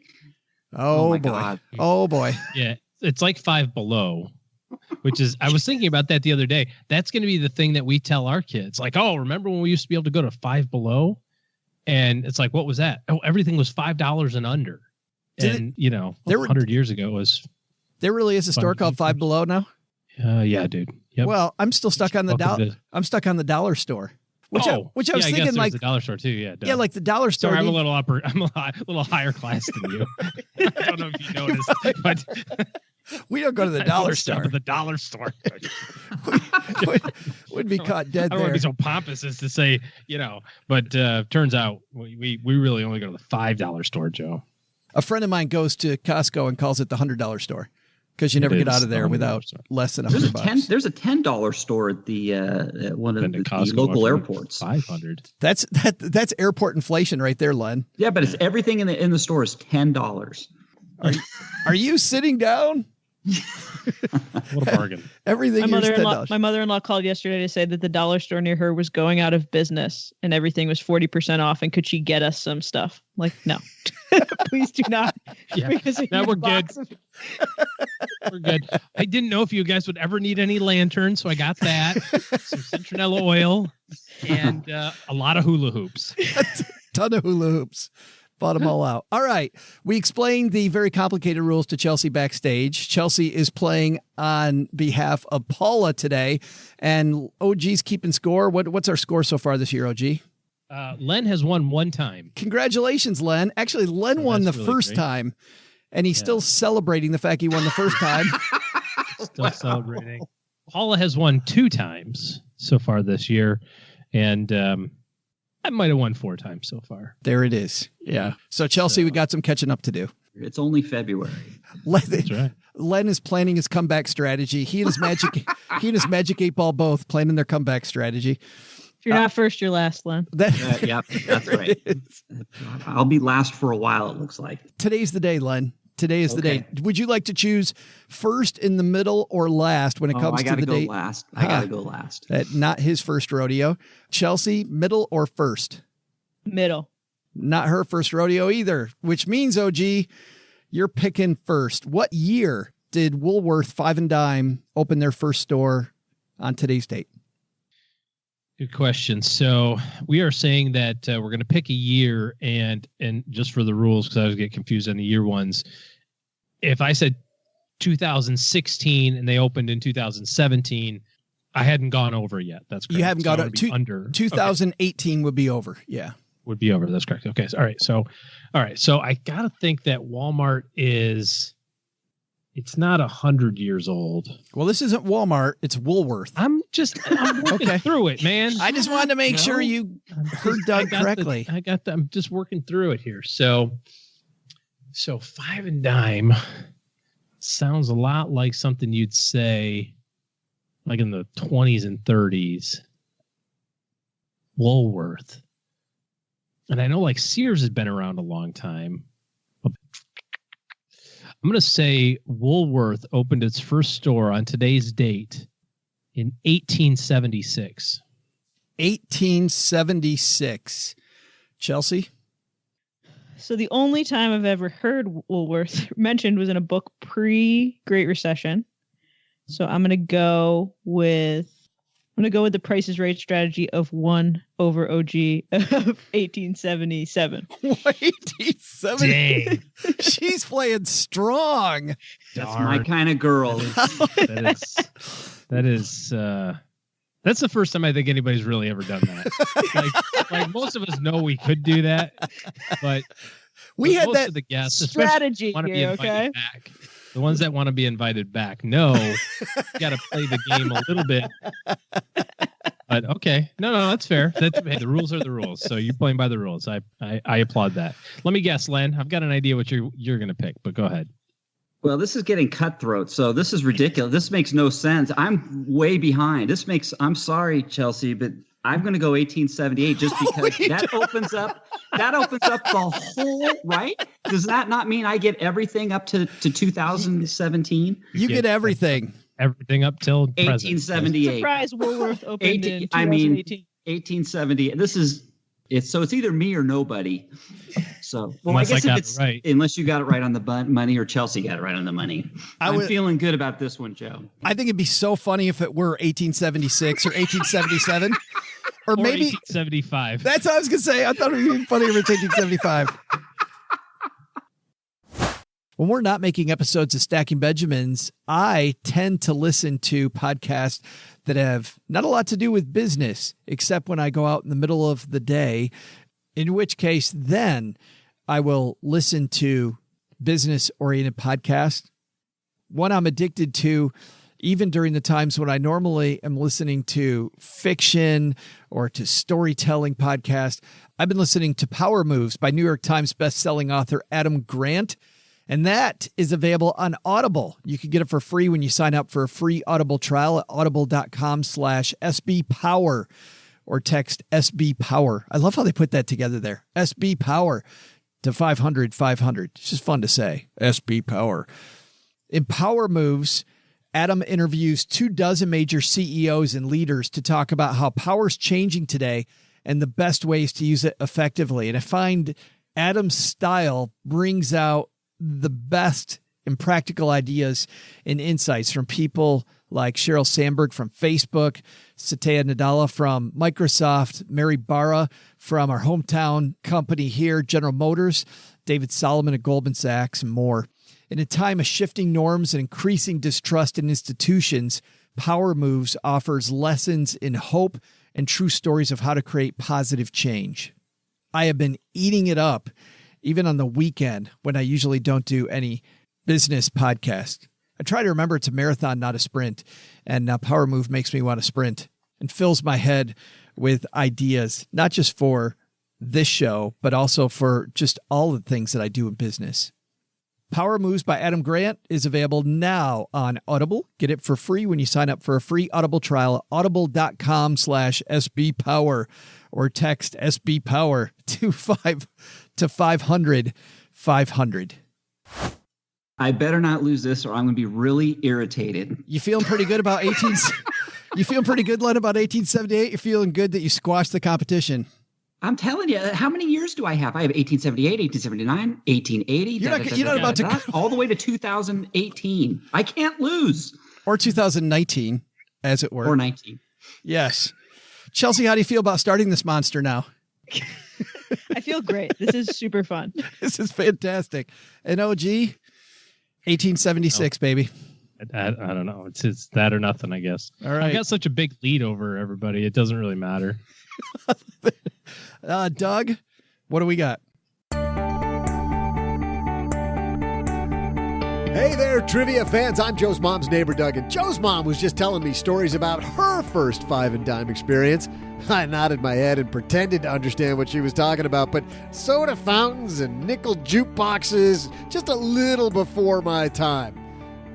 Oh, my boy. God. Oh, boy. Yeah, it's like Five Below, which is, I was thinking about that the other day. That's going to be the thing that we tell our kids. Like, oh, remember when we used to be able to go to Five Below? And it's like, what was that? Oh, everything was $5 and under. And, 100 years ago it was. There really is a store called Five Below now? Yeah, dude. Yep. Well, I'm still stuck on the I'm stuck on the dollar store. Which I was thinking, I guess like the dollar store too. Yeah, yeah, like the dollar store. Sorry, I'm a little higher class than you. I don't know if you noticed, but we don't go to the dollar store. The dollar store would be caught dead. I don't want to be so pompous as to say, but turns out we really only go to the $5 store, Joe. A friend of mine goes to Costco and calls it the $100 store. Because you never get out of there without less than $100. There's a $10 store at the at one of the local airports. 500. That's airport inflation right there, Len. Yeah, but it's everything in the store is $10. Are you sitting down? What a bargain! Everything. My mother-in-law called yesterday to say that the dollar store near her was going out of business and everything was 40% off. And could she get us some stuff? Like, no, please do not. Yeah, because we're good. We're good. I didn't know if you guys would ever need any lanterns, so I got that. Some citronella oil and a lot of hula hoops. A ton of hula hoops. Bought them all out. All right. We explained the very complicated rules to Chelsea backstage. Chelsea is playing on behalf of Paula today, and OG's keeping score. What's our score so far this year, OG? Len has won one time. Congratulations, Len. Actually, Len won the really first time, and he's still celebrating the fact he won the first time. Still celebrating. Paula has won 2 times so far this year, and I might have won 4 times so far. There it is. Yeah. So Chelsea, we got some catching up to do. It's only February. That's right. Len is planning his comeback strategy. He and his Magic 8 Ball both planning their comeback strategy. If you're not first, you're last, Len. Yeah, that's right. I'll be last for a while, it looks like. Today's the day, Len. Today is the day. Would you like to choose first, in the middle, or last when it comes to the date? I got to go last. Not his first rodeo. Chelsea, middle or first? Middle. Not her first rodeo either, which means, OG, you're picking first. What year did Woolworth 5 and Dime open their first store on today's date? Good question. So we are saying that we're going to pick a year, and just for the rules, because I always get confused on the year ones. If I said 2016 and they opened in 2017, I hadn't gone over yet. That's correct. You haven't gone under. 2018 would be over. Yeah, would be over. That's correct. Okay. All right. So I got to think that Walmart is It's not 100 years old. Well, this isn't Walmart. It's Woolworth. I'm working through it, man. I just wanted to make sure you heard Doug correctly. I'm just working through it here. So 5 and dime sounds a lot like something you'd say like in the 20s and 30s. Woolworth. And I know like Sears has been around a long time. I'm going to say Woolworth opened its first store on today's date in 1876. 1876. Chelsea? So the only time I've ever heard Woolworth mentioned was in a book pre-Great Recession. So I'm going to go with the Price is Right strategy of 1 over OG of 1877. 1870. Dang. She's playing strong. That's my kind of girl. That's the first time I think anybody's really ever done that. like most of us know we could do that, but we had most that of the guests, strategy want to be here, invited okay? back. The ones that want to be invited back, no, you got to play the game a little bit. But okay, no, that's fair. Hey, the rules are the rules, so you're playing by the rules. I applaud that. Let me guess, Len. I've got an idea what you're going to pick, but go ahead. Well, this is getting cutthroat, so this is ridiculous. This makes no sense. I'm way behind. I'm sorry, Chelsea, but I'm going to go 1878 just because that opens up the whole, right? Does that not mean I get everything up to 2017? You get everything. Everything up till 1878. Surprise, Woolworth opened in 2018. 1870. It's either me or nobody. So, well, Unless I guess I got if it's it right. Unless you got it right on the money or Chelsea got it right on the money. I'm feeling good about this one, Joe. I think it'd be so funny if it were 1876 or 1877 or maybe 1875. That's what I was going to say. I thought it would be funny if it's 1875. When we're not making episodes of Stacking Benjamins, I tend to listen to podcasts that have not a lot to do with business, except when I go out in the middle of the day, in which case then I will listen to business-oriented podcasts. One I'm addicted to, even during the times when I normally am listening to fiction or to storytelling podcasts. I've been listening to Power Moves by New York Times bestselling author Adam Grant. And that is available on Audible. You can get it for free when you sign up for a free Audible trial at audible.com/SBPower or text SBPower. I love how they put that together there. SBPower to 500-500. It's just fun to say. SBPower. In Power Moves, Adam interviews 24 major CEOs and leaders to talk about how power's changing today and the best ways to use it effectively. And I find Adam's style brings out the best and practical ideas and insights from people like Sheryl Sandberg from Facebook, Satya Nadella from Microsoft, Mary Barra from our hometown company here, General Motors, David Solomon at Goldman Sachs, and more. In a time of shifting norms and increasing distrust in institutions, Power Moves offers lessons in hope and true stories of how to create positive change. I have been eating it up even on the weekend when I usually don't do any business podcast. I try to remember it's a marathon, not a sprint. And Power Move makes me want to sprint and fills my head with ideas, not just for this show, but also for just all the things that I do in business. Power Moves by Adam Grant is available now on Audible. Get it for free when you sign up for a free Audible trial at audible.com/SBPower or text SBPower to 500-500. I better not lose this or I'm going to be really irritated. You feeling pretty good about 18? You feeling pretty good, Len, about 1878? You're feeling good that you squashed the competition. I'm telling you, how many years do I have? I have 1878, 1879, 1880. You're not about to all the way to 2018. I can't lose. Or 2019, as it were. Or 19. Yes. Chelsea, how do you feel about starting this monster now? I feel great. This is super fun. This is fantastic. And OG, 1876, baby. I don't know. It's that or nothing, I guess. All right. I got such a big lead over everybody. It doesn't really matter. Doug, what do we got? Hey there, trivia fans. I'm Joe's mom's neighbor, Doug, and Joe's mom was just telling me stories about her first five and dime experience. I nodded my head and pretended to understand what she was talking about, but soda fountains and nickel jukeboxes, just a little before my time.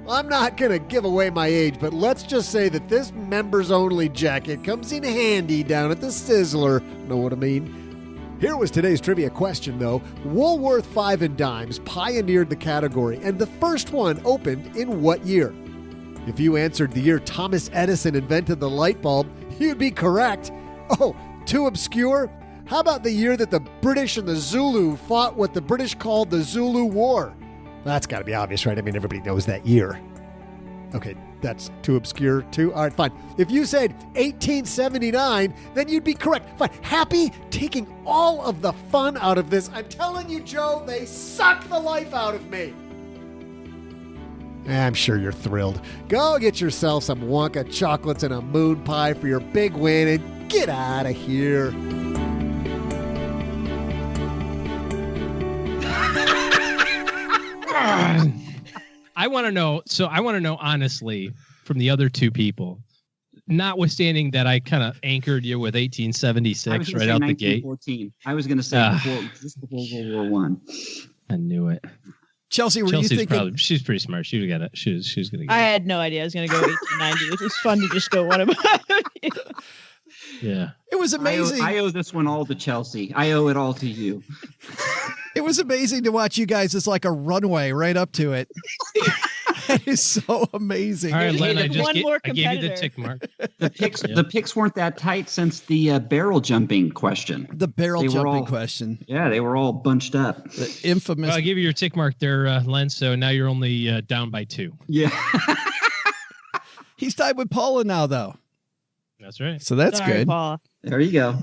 I'm not going to give away my age, but let's just say that this members-only jacket comes in handy down at the Sizzler. Know what I mean? Here was today's trivia question, though. Woolworth Five and Dimes pioneered the category, and the first one opened in what year? If you answered the year Thomas Edison invented the light bulb, you'd be correct. Oh, too obscure? How about the year that the British and the Zulu fought what the British called the Zulu War? That's got to be obvious, right? I mean, everybody knows that year. Okay, that's too obscure, too? All right, fine. If you said 1879, then you'd be correct. Fine. Happy taking all of the fun out of this. I'm telling you, Joe, they suck the life out of me. I'm sure you're thrilled. Go get yourself some Wonka chocolates and a moon pie for your big win and get out of here. I want to know honestly from the other two people, notwithstanding that I kind of anchored you with 1876 right out the gate. I was going to say just before World War I. I knew it. Chelsea, were you thinking? She's pretty smart. She would get it. She was going to get it. I had no idea I was going to go 1890, which is fun to just go one of you. Yeah. It was amazing. I owe this one all to Chelsea. I owe it all to you. It was amazing to watch you guys. It's like a runway right up to it. That is so amazing. All right, Len, I gave you the tick mark. The picks weren't that tight since the barrel jumping question. The barrel jumping question. Yeah, they were all bunched up. The infamous. Well, I give you your tick mark there, Len. So now you're only down by 2. Yeah. He's tied with Paula now, though. That's right. So that's good. Paula. There you go.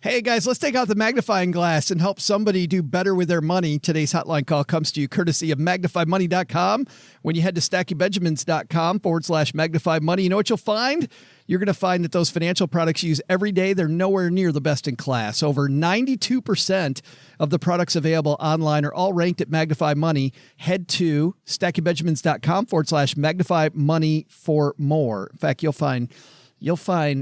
Hey, guys, let's take out the magnifying glass and help somebody do better with their money. Today's hotline call comes to you courtesy of MagnifyMoney.com. When you head to StackyBenjamins.com/Magnify Money, you know what you'll find? You're going to find that those financial products you use every day, they're nowhere near the best in class. Over 92% of the products available online are all ranked at Magnify Money. Head to StackyBenjamins.com/Magnify Money for more. In fact, you'll find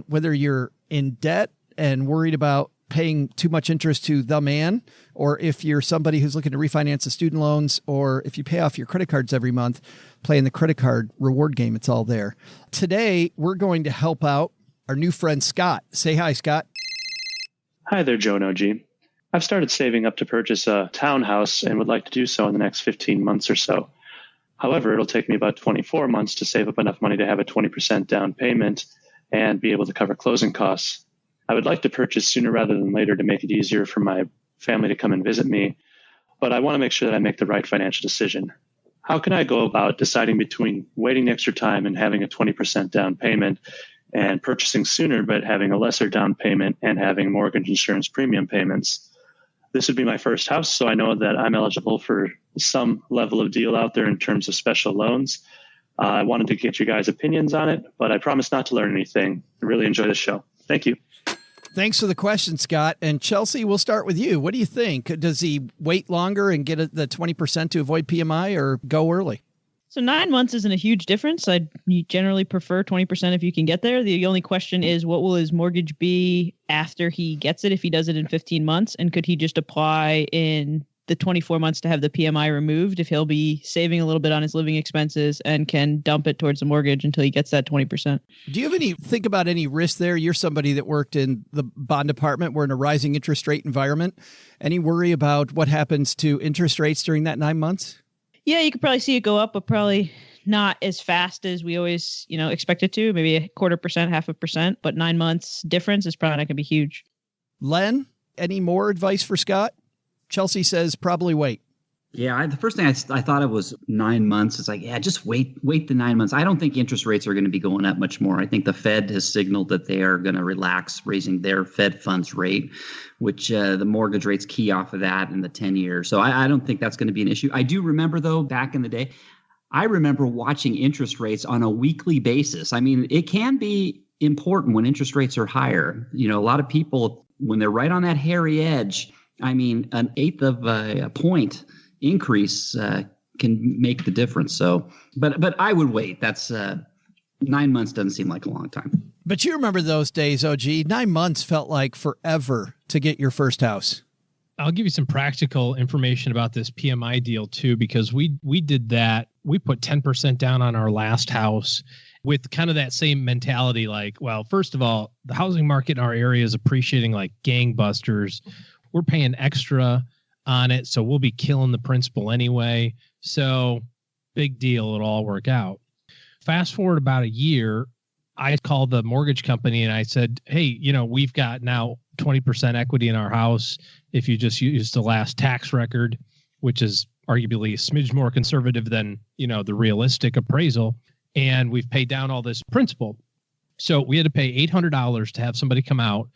whether you're in debt and worried about paying too much interest to the man, or if you're somebody who's looking to refinance the student loans, or if you pay off your credit cards every month, playing the credit card reward game, it's all there. Today, we're going to help out our new friend, Scott. Say hi, Scott. Hi there, Joe and OG. I've started saving up to purchase a townhouse and would like to do so in the next 15 months or so. However, it'll take me about 24 months to save up enough money to have a 20% down payment and be able to cover closing costs. I would like to purchase sooner rather than later to make it easier for my family to come and visit me, but I want to make sure that I make the right financial decision. How can I go about deciding between waiting extra time and having a 20% down payment and purchasing sooner but having a lesser down payment and having mortgage insurance premium payments? This would be my first house, so I know that I'm eligible for some level of deal out there in terms of special loans. I wanted to get your guys' opinions on it, but I promise not to learn anything. I really enjoy the show. Thank you. Thanks for the question, Scott. And Chelsea, we'll start with you. What do you think? Does he wait longer and get the 20% to avoid PMI, or go early? So 9 months isn't a huge difference. I'd generally prefer 20% if you can get there. The only question is, what will his mortgage be after he gets it, if he does it in 15 months? And could he just apply in the 24 months to have the PMI removed, if he'll be saving a little bit on his living expenses and can dump it towards the mortgage until he gets that 20%. Do you have think about any risk there? You're somebody that worked in the bond department. We're in a rising interest rate environment. Any worry about what happens to interest rates during that 9 months? Yeah, you could probably see it go up, but probably not as fast as we always, expect it to. Maybe 0.25%, 0.5%, but 9 months difference is probably not going to be huge. Len, any more advice for Scott? Chelsea says probably wait. Yeah, the first thing I thought of was 9 months. It's like, yeah, just wait the 9 months. I don't think interest rates are going to be going up much more. I think the Fed has signaled that they are going to relax raising their Fed funds rate, which the mortgage rates key off of that in the 10 years. So I don't think that's going to be an issue. I do remember, though, back in the day, I remember watching interest rates on a weekly basis. I mean, it can be important when interest rates are higher. A lot of people, when they're right on that hairy edge, I mean, an eighth of a point increase can make the difference. So, but I would wait. That's 9 months doesn't seem like a long time. But you remember those days, OG. 9 months felt like forever to get your first house. I'll give you some practical information about this PMI deal too, because we did that. We put 10% down on our last house with kind of that same mentality. Like, well, first of all, the housing market in our area is appreciating like gangbusters. We're paying extra on it, so we'll be killing the principal anyway. So big deal. It'll all work out. Fast forward about a year, I called the mortgage company and I said, hey, we've got now 20% equity in our house. If you just use the last tax record, which is arguably a smidge more conservative than, the realistic appraisal, and we've paid down all this principal. So we had to pay $800 to have somebody come out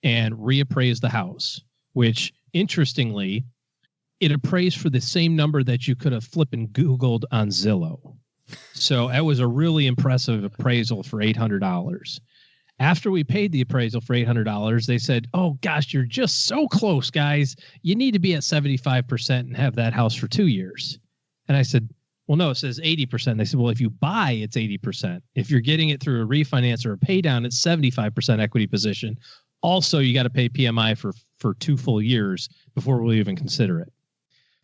and reappraise the house, which interestingly, it appraised for the same number that you could have flipping Googled on Zillow. So that was a really impressive appraisal for $800. After we paid the appraisal for $800, they said, oh, gosh, you're just so close, guys. You need to be at 75% and have that house for 2 years. And I said, well, no, it says 80%. They said, well, if you buy, it's 80%. If you're getting it through a refinance or a pay down, it's 75% equity position. Also, you got to pay PMI for 2 full years before we'll even consider it.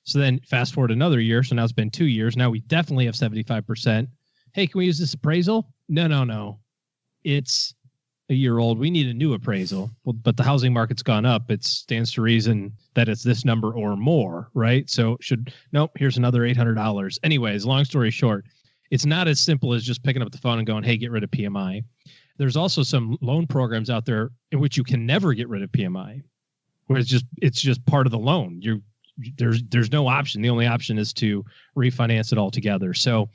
So then fast forward another year. So now it's been 2 years. Now we definitely have 75%. Hey, can we use this appraisal? No. It's a year old. We need a new appraisal. Well, but the housing market's gone up. It stands to reason that it's this number or more, right? So here's another $800. Anyways, long story short, it's not as simple as just picking up the phone and going, hey, get rid of PMI. There's also some loan programs out there in which you can never get rid of PMI, where it's just part of the loan. There's no option. The only option is to refinance it all together. So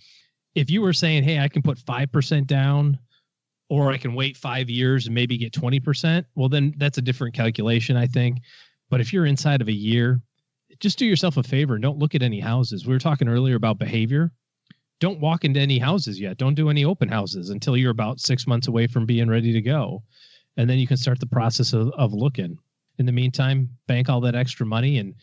if you were saying, hey, I can put 5% down, or I can wait 5 years and maybe get 20%, well, then that's a different calculation, I think. But if you're inside of a year, just do yourself a favor and don't look at any houses. We were talking earlier about behavior. Don't walk into any houses yet. Don't do any open houses until you're about 6 months away from being ready to go. And then you can start the process of looking. In the meantime, bank all that extra money. And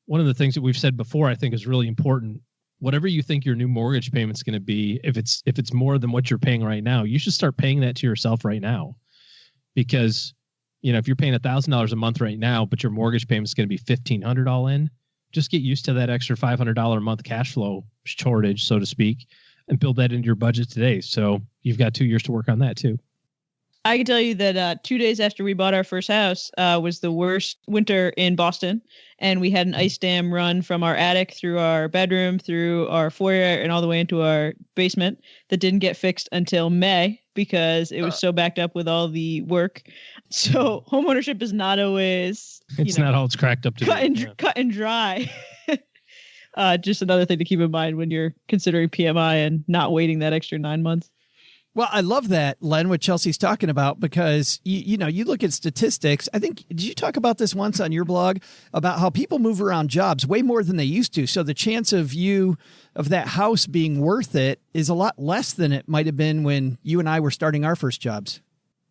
one of the things that we've said before, I think is really important. Whatever you think your new mortgage payment's going to be, if it's more than what you're paying right now, you should start paying that to yourself right now. Because, if you're paying $1,000 a month right now, but your mortgage payment's going to be $1,500 all in, just get used to that extra $500 a month cash flow shortage, so to speak, and build that into your budget today. So you've got 2 years to work on that too. I can tell you that 2 days after we bought our first house was the worst winter in Boston. And we had an ice dam run from our attic through our bedroom, through our foyer, and all the way into our basement that didn't get fixed until May because it was so backed up with all the work. So homeownership is not always... It's not all it's cracked up to cut and dry. Just another thing to keep in mind when you're considering PMI and not waiting that extra 9 months. Well, I love that, Len, what Chelsea's talking about, because, you look at statistics. I think, did you talk about this once on your blog about how people move around jobs way more than they used to? So the chance of that house being worth it is a lot less than it might have been when you and I were starting our first jobs.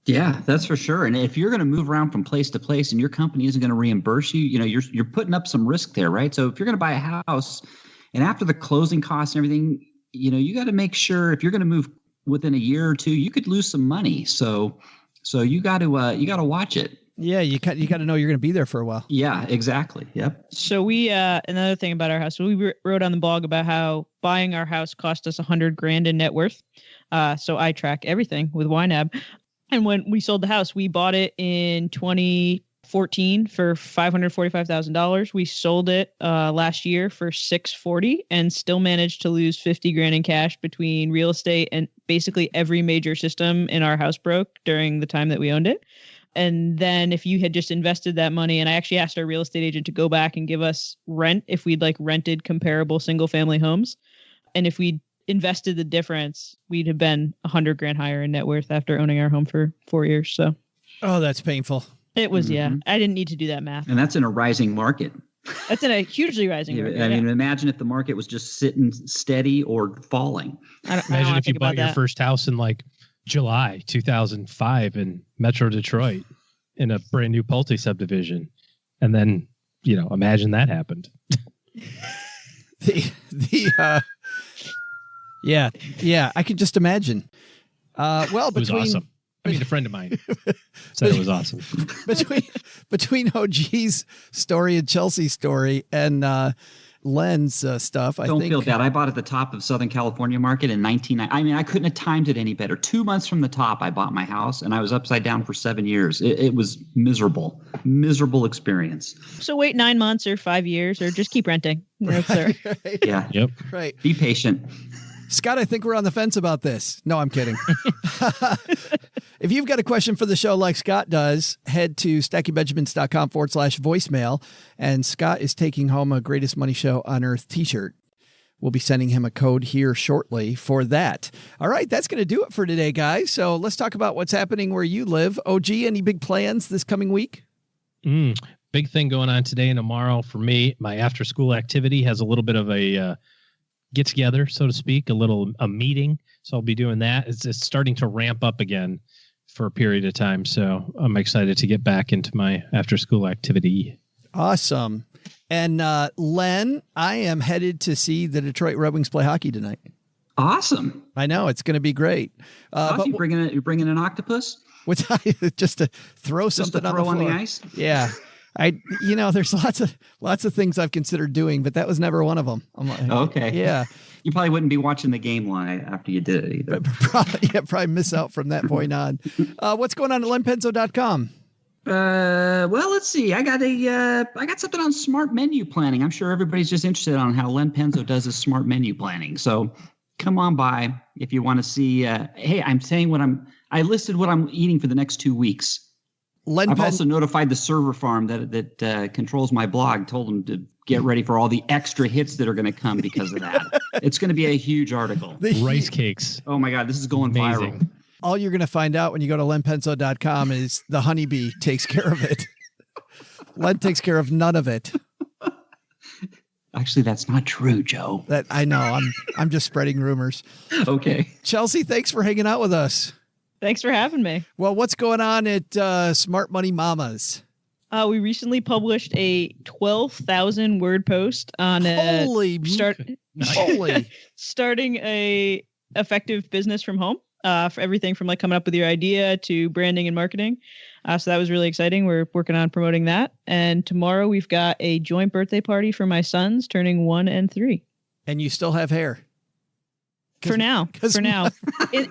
Yeah, that's for sure. And if you're going to move around from place to place and your company isn't going to reimburse you, you're putting up some risk there, right? So if you're going to buy a house and after the closing costs and everything, you got to make sure if you're going to move within a year or two, you could lose some money. So you got to watch it. Yeah, you got to know you're going to be there for a while. Yeah, exactly. Yep. So we another thing about our house. So we wrote on the blog about how buying our house cost us $100,000 in net worth. So I track everything with YNAB. And when we sold the house, we bought it in 2014 for $545,000. We sold it last year for $640,000 and still managed to lose $50,000 in cash between real estate and basically every major system in our house broke during the time that we owned it. And then if you had just invested that money, and I actually asked our real estate agent to go back and give us rent if we'd rented comparable single family homes. And if we'd invested the difference, we'd have been $100,000 higher in net worth after owning our home for 4 years. So, oh, that's painful. It was, yeah. I didn't need to do that math. And that's in a rising market. That's in a hugely rising market. I mean, imagine if the market was just sitting steady or falling. Imagine if you bought your first house in July 2005 in Metro Detroit in a brand new Pulte subdivision. And then, imagine that happened. Yeah, I could just imagine. Well, it was awesome. I mean, a friend of mine said it was awesome. Between OG's story and Chelsea's story and Len's stuff, I Don't think. feel bad. I bought at the top of Southern California market in 1990. I mean, I couldn't have timed it any better. 2 months from the top, I bought my house, and I was upside down for 7 years. It was miserable experience. So wait 9 months or 5 years, or just keep renting. No, sir. Right. Yeah. Yep. Right. Be patient. Scott, I think we're on the fence about this. No, I'm kidding. If you've got a question for the show like Scott does, head to stackingbenjamins.com/voicemail. And Scott is taking home a Greatest Money Show on Earth t-shirt. We'll be sending him a code here shortly for that. All right, that's going to do it for today, guys. So let's talk about what's happening where you live. OG, any big plans this coming week? Big thing going on today and tomorrow for me. My after-school activity has a little bit of a get together, so to speak, a meeting. So I'll be doing that. It's starting to ramp up again for a period of time. So I'm excited to get back into my after school activity. Awesome. And Len, I am headed to see the Detroit Red Wings play hockey tonight. Awesome. I know it's going to be great. But you're bringing an octopus? Just to throw something to throw on the ice? Yeah. There's lots of things I've considered doing, but that was never one of them. I'm like, okay. Yeah. You probably wouldn't be watching the game live after you did it either. Probably miss out from that point on. What's going on at lenpenzo.com? Well, let's see. I got something on smart menu planning. I'm sure everybody's just interested on how Len Penzo does his smart menu planning. So come on by if you want to see. Hey, I'm saying I listed what I'm eating for the next 2 weeks. I've also notified the server farm that controls my blog, told them to get ready for all the extra hits that are going to come because of that. It's going to be a huge article. Rice cakes. Oh my God, this is going viral. All you're going to find out when you go to lenpenzo.com is the honeybee takes care of it. Len takes care of none of it. Actually, that's not true, Joe. That I know. I'm just spreading rumors. Okay. Chelsea, thanks for hanging out with us. Thanks for having me. Well, what's going on at Smart Money Mamas? We recently published a 12,000 word post on starting a effective business from home. For everything from like coming up with your idea to branding and marketing. So that was really exciting. We're working on promoting that. And tomorrow we've got a joint birthday party for my sons turning 1 and 3. And you still have hair. For now. In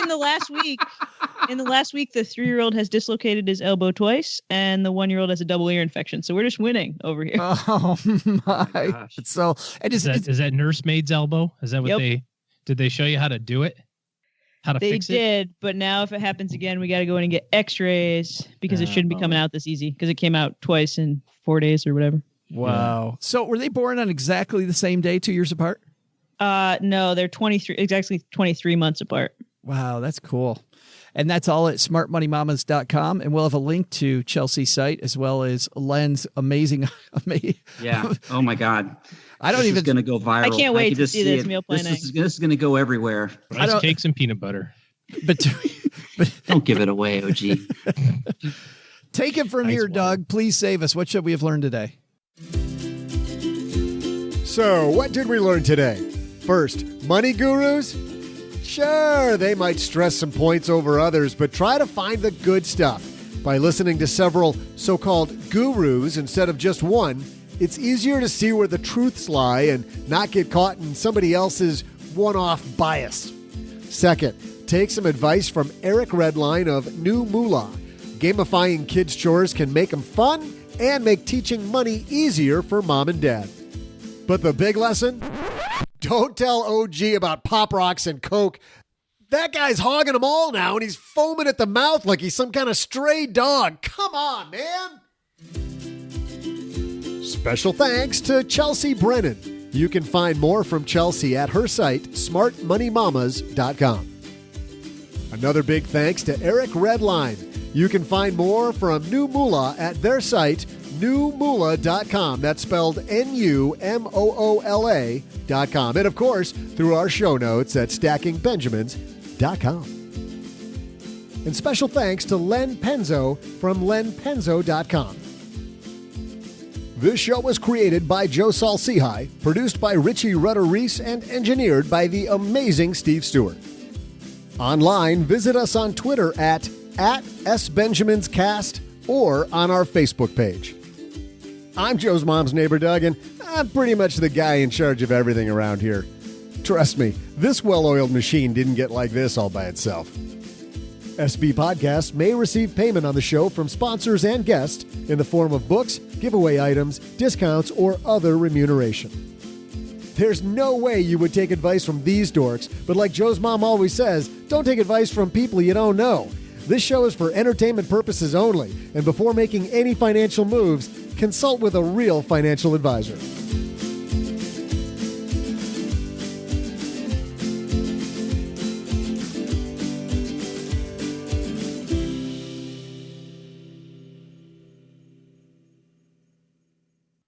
the last week, the 3-year-old has dislocated his elbow twice, and the 1-year-old has a double ear infection. So we're just winning over here. Oh my gosh. So is that nursemaid's elbow? Is that what did they show you how to do it? How to fix it? They did, but now if it happens again, we got to go in and get x-rays because it shouldn't be coming out this easy because it came out twice in 4 days or whatever. Wow. Yeah. So were they born on exactly the same day, 2 years apart? No, they're exactly 23 months apart. Wow, that's cool. And that's all at smartmoneymamas.com. And we'll have a link to Chelsea's site as well as Len's amazing. Yeah. Oh my God. This is going to go viral. I can't wait to see this meal planning. This is going to go everywhere. Rice cakes and peanut butter. But don't give it away, OG. Take it from here, Doug. Please save us. What should we have learned today? So, what did we learn today? First, money gurus? Sure, they might stress some points over others, but try to find the good stuff. By listening to several so-called gurus instead of just one, it's easier to see where the truths lie and not get caught in somebody else's one-off bias. Second, take some advice from Eric Redline of NuMoola. Gamifying kids' chores can make them fun and make teaching money easier for mom and dad. But the big lesson? Don't tell OG about Pop Rocks and Coke. That guy's hogging them all now, and he's foaming at the mouth like he's some kind of stray dog. Come on, man! Special thanks to Chelsea Brannon. You can find more from Chelsea at her site, smartmoneymamas.com. Another big thanks to Eric Redline. You can find more from NuMoola at their site, NuMoola.com. That's spelled NuMoola.com. And of course, through our show notes at stackingbenjamins.com. And special thanks to Len Penzo from lenpenzo.com. This show was created by Joe Saul-Sehy, produced by Richie Rutter-Reese, and engineered by the amazing Steve Stewart. Online, visit us on Twitter at @SBenjaminsCast or on our Facebook page. I'm Joe's mom's neighbor, Doug, and I'm pretty much the guy in charge of everything around here. Trust me, this well-oiled machine didn't get like this all by itself. SB Podcasts may receive payment on the show from sponsors and guests in the form of books, giveaway items, discounts, or other remuneration. There's no way you would take advice from these dorks, but like Joe's mom always says, don't take advice from people you don't know. This show is for entertainment purposes only, and before making any financial moves, consult with a real financial advisor.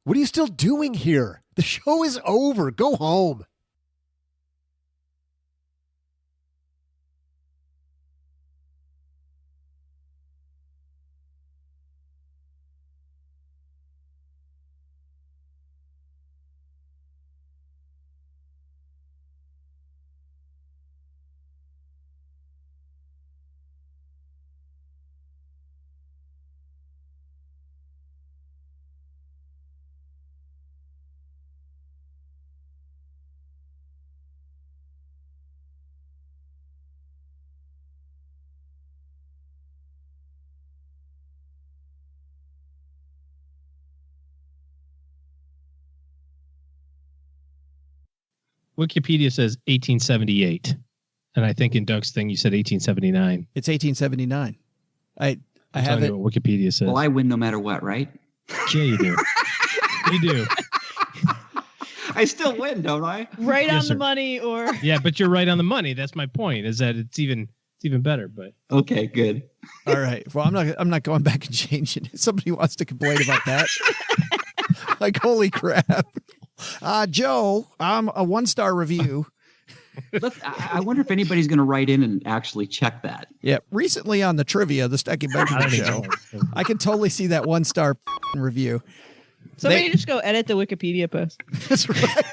What are you still doing here? The show is over. Go home. Wikipedia says 1878. And I think in Doug's thing, you said 1879. It's 1879. I have it. What Wikipedia says. Well, I win no matter what, right? Yeah, you do. You do. I still win, don't I? Right Yes, on the sir. money, or Yeah, but you're right on the money. That's my point, is that it's even better. But Okay, good. All right. Well, I'm not going back and changing it. Somebody wants to complain about that. Like, holy crap. Joe, I'm a 1-star review. I wonder if anybody's going to write in and actually check that. Yeah. Recently on the trivia, the Stacky Benjamin show, I can totally see that 1-star review. somebody just go edit the Wikipedia post. That's right.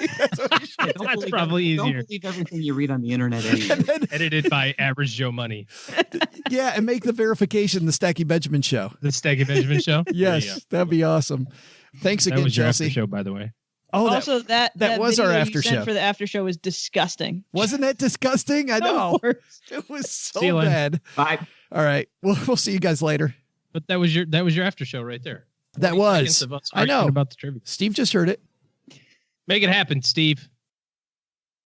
That's probably easier. Don't believe everything you read on the internet anyway. Edited by Average Joe Money. Yeah, and make the verification the Stacky Benjamin show. The Stacky Benjamin show? Yes, that'd be awesome. Thanks again, that was your Jesse. after show, by the way. Oh, Also, that was video our you after sent show. for the after show was disgusting. Wasn't that disgusting? I know. It was so See you, Len. bad. Bye. All right. We'll see you guys later. But that was your after show right there. That 20 seconds was. of us I know. arguing about the trivia. Steve just heard it. Make it happen, Steve.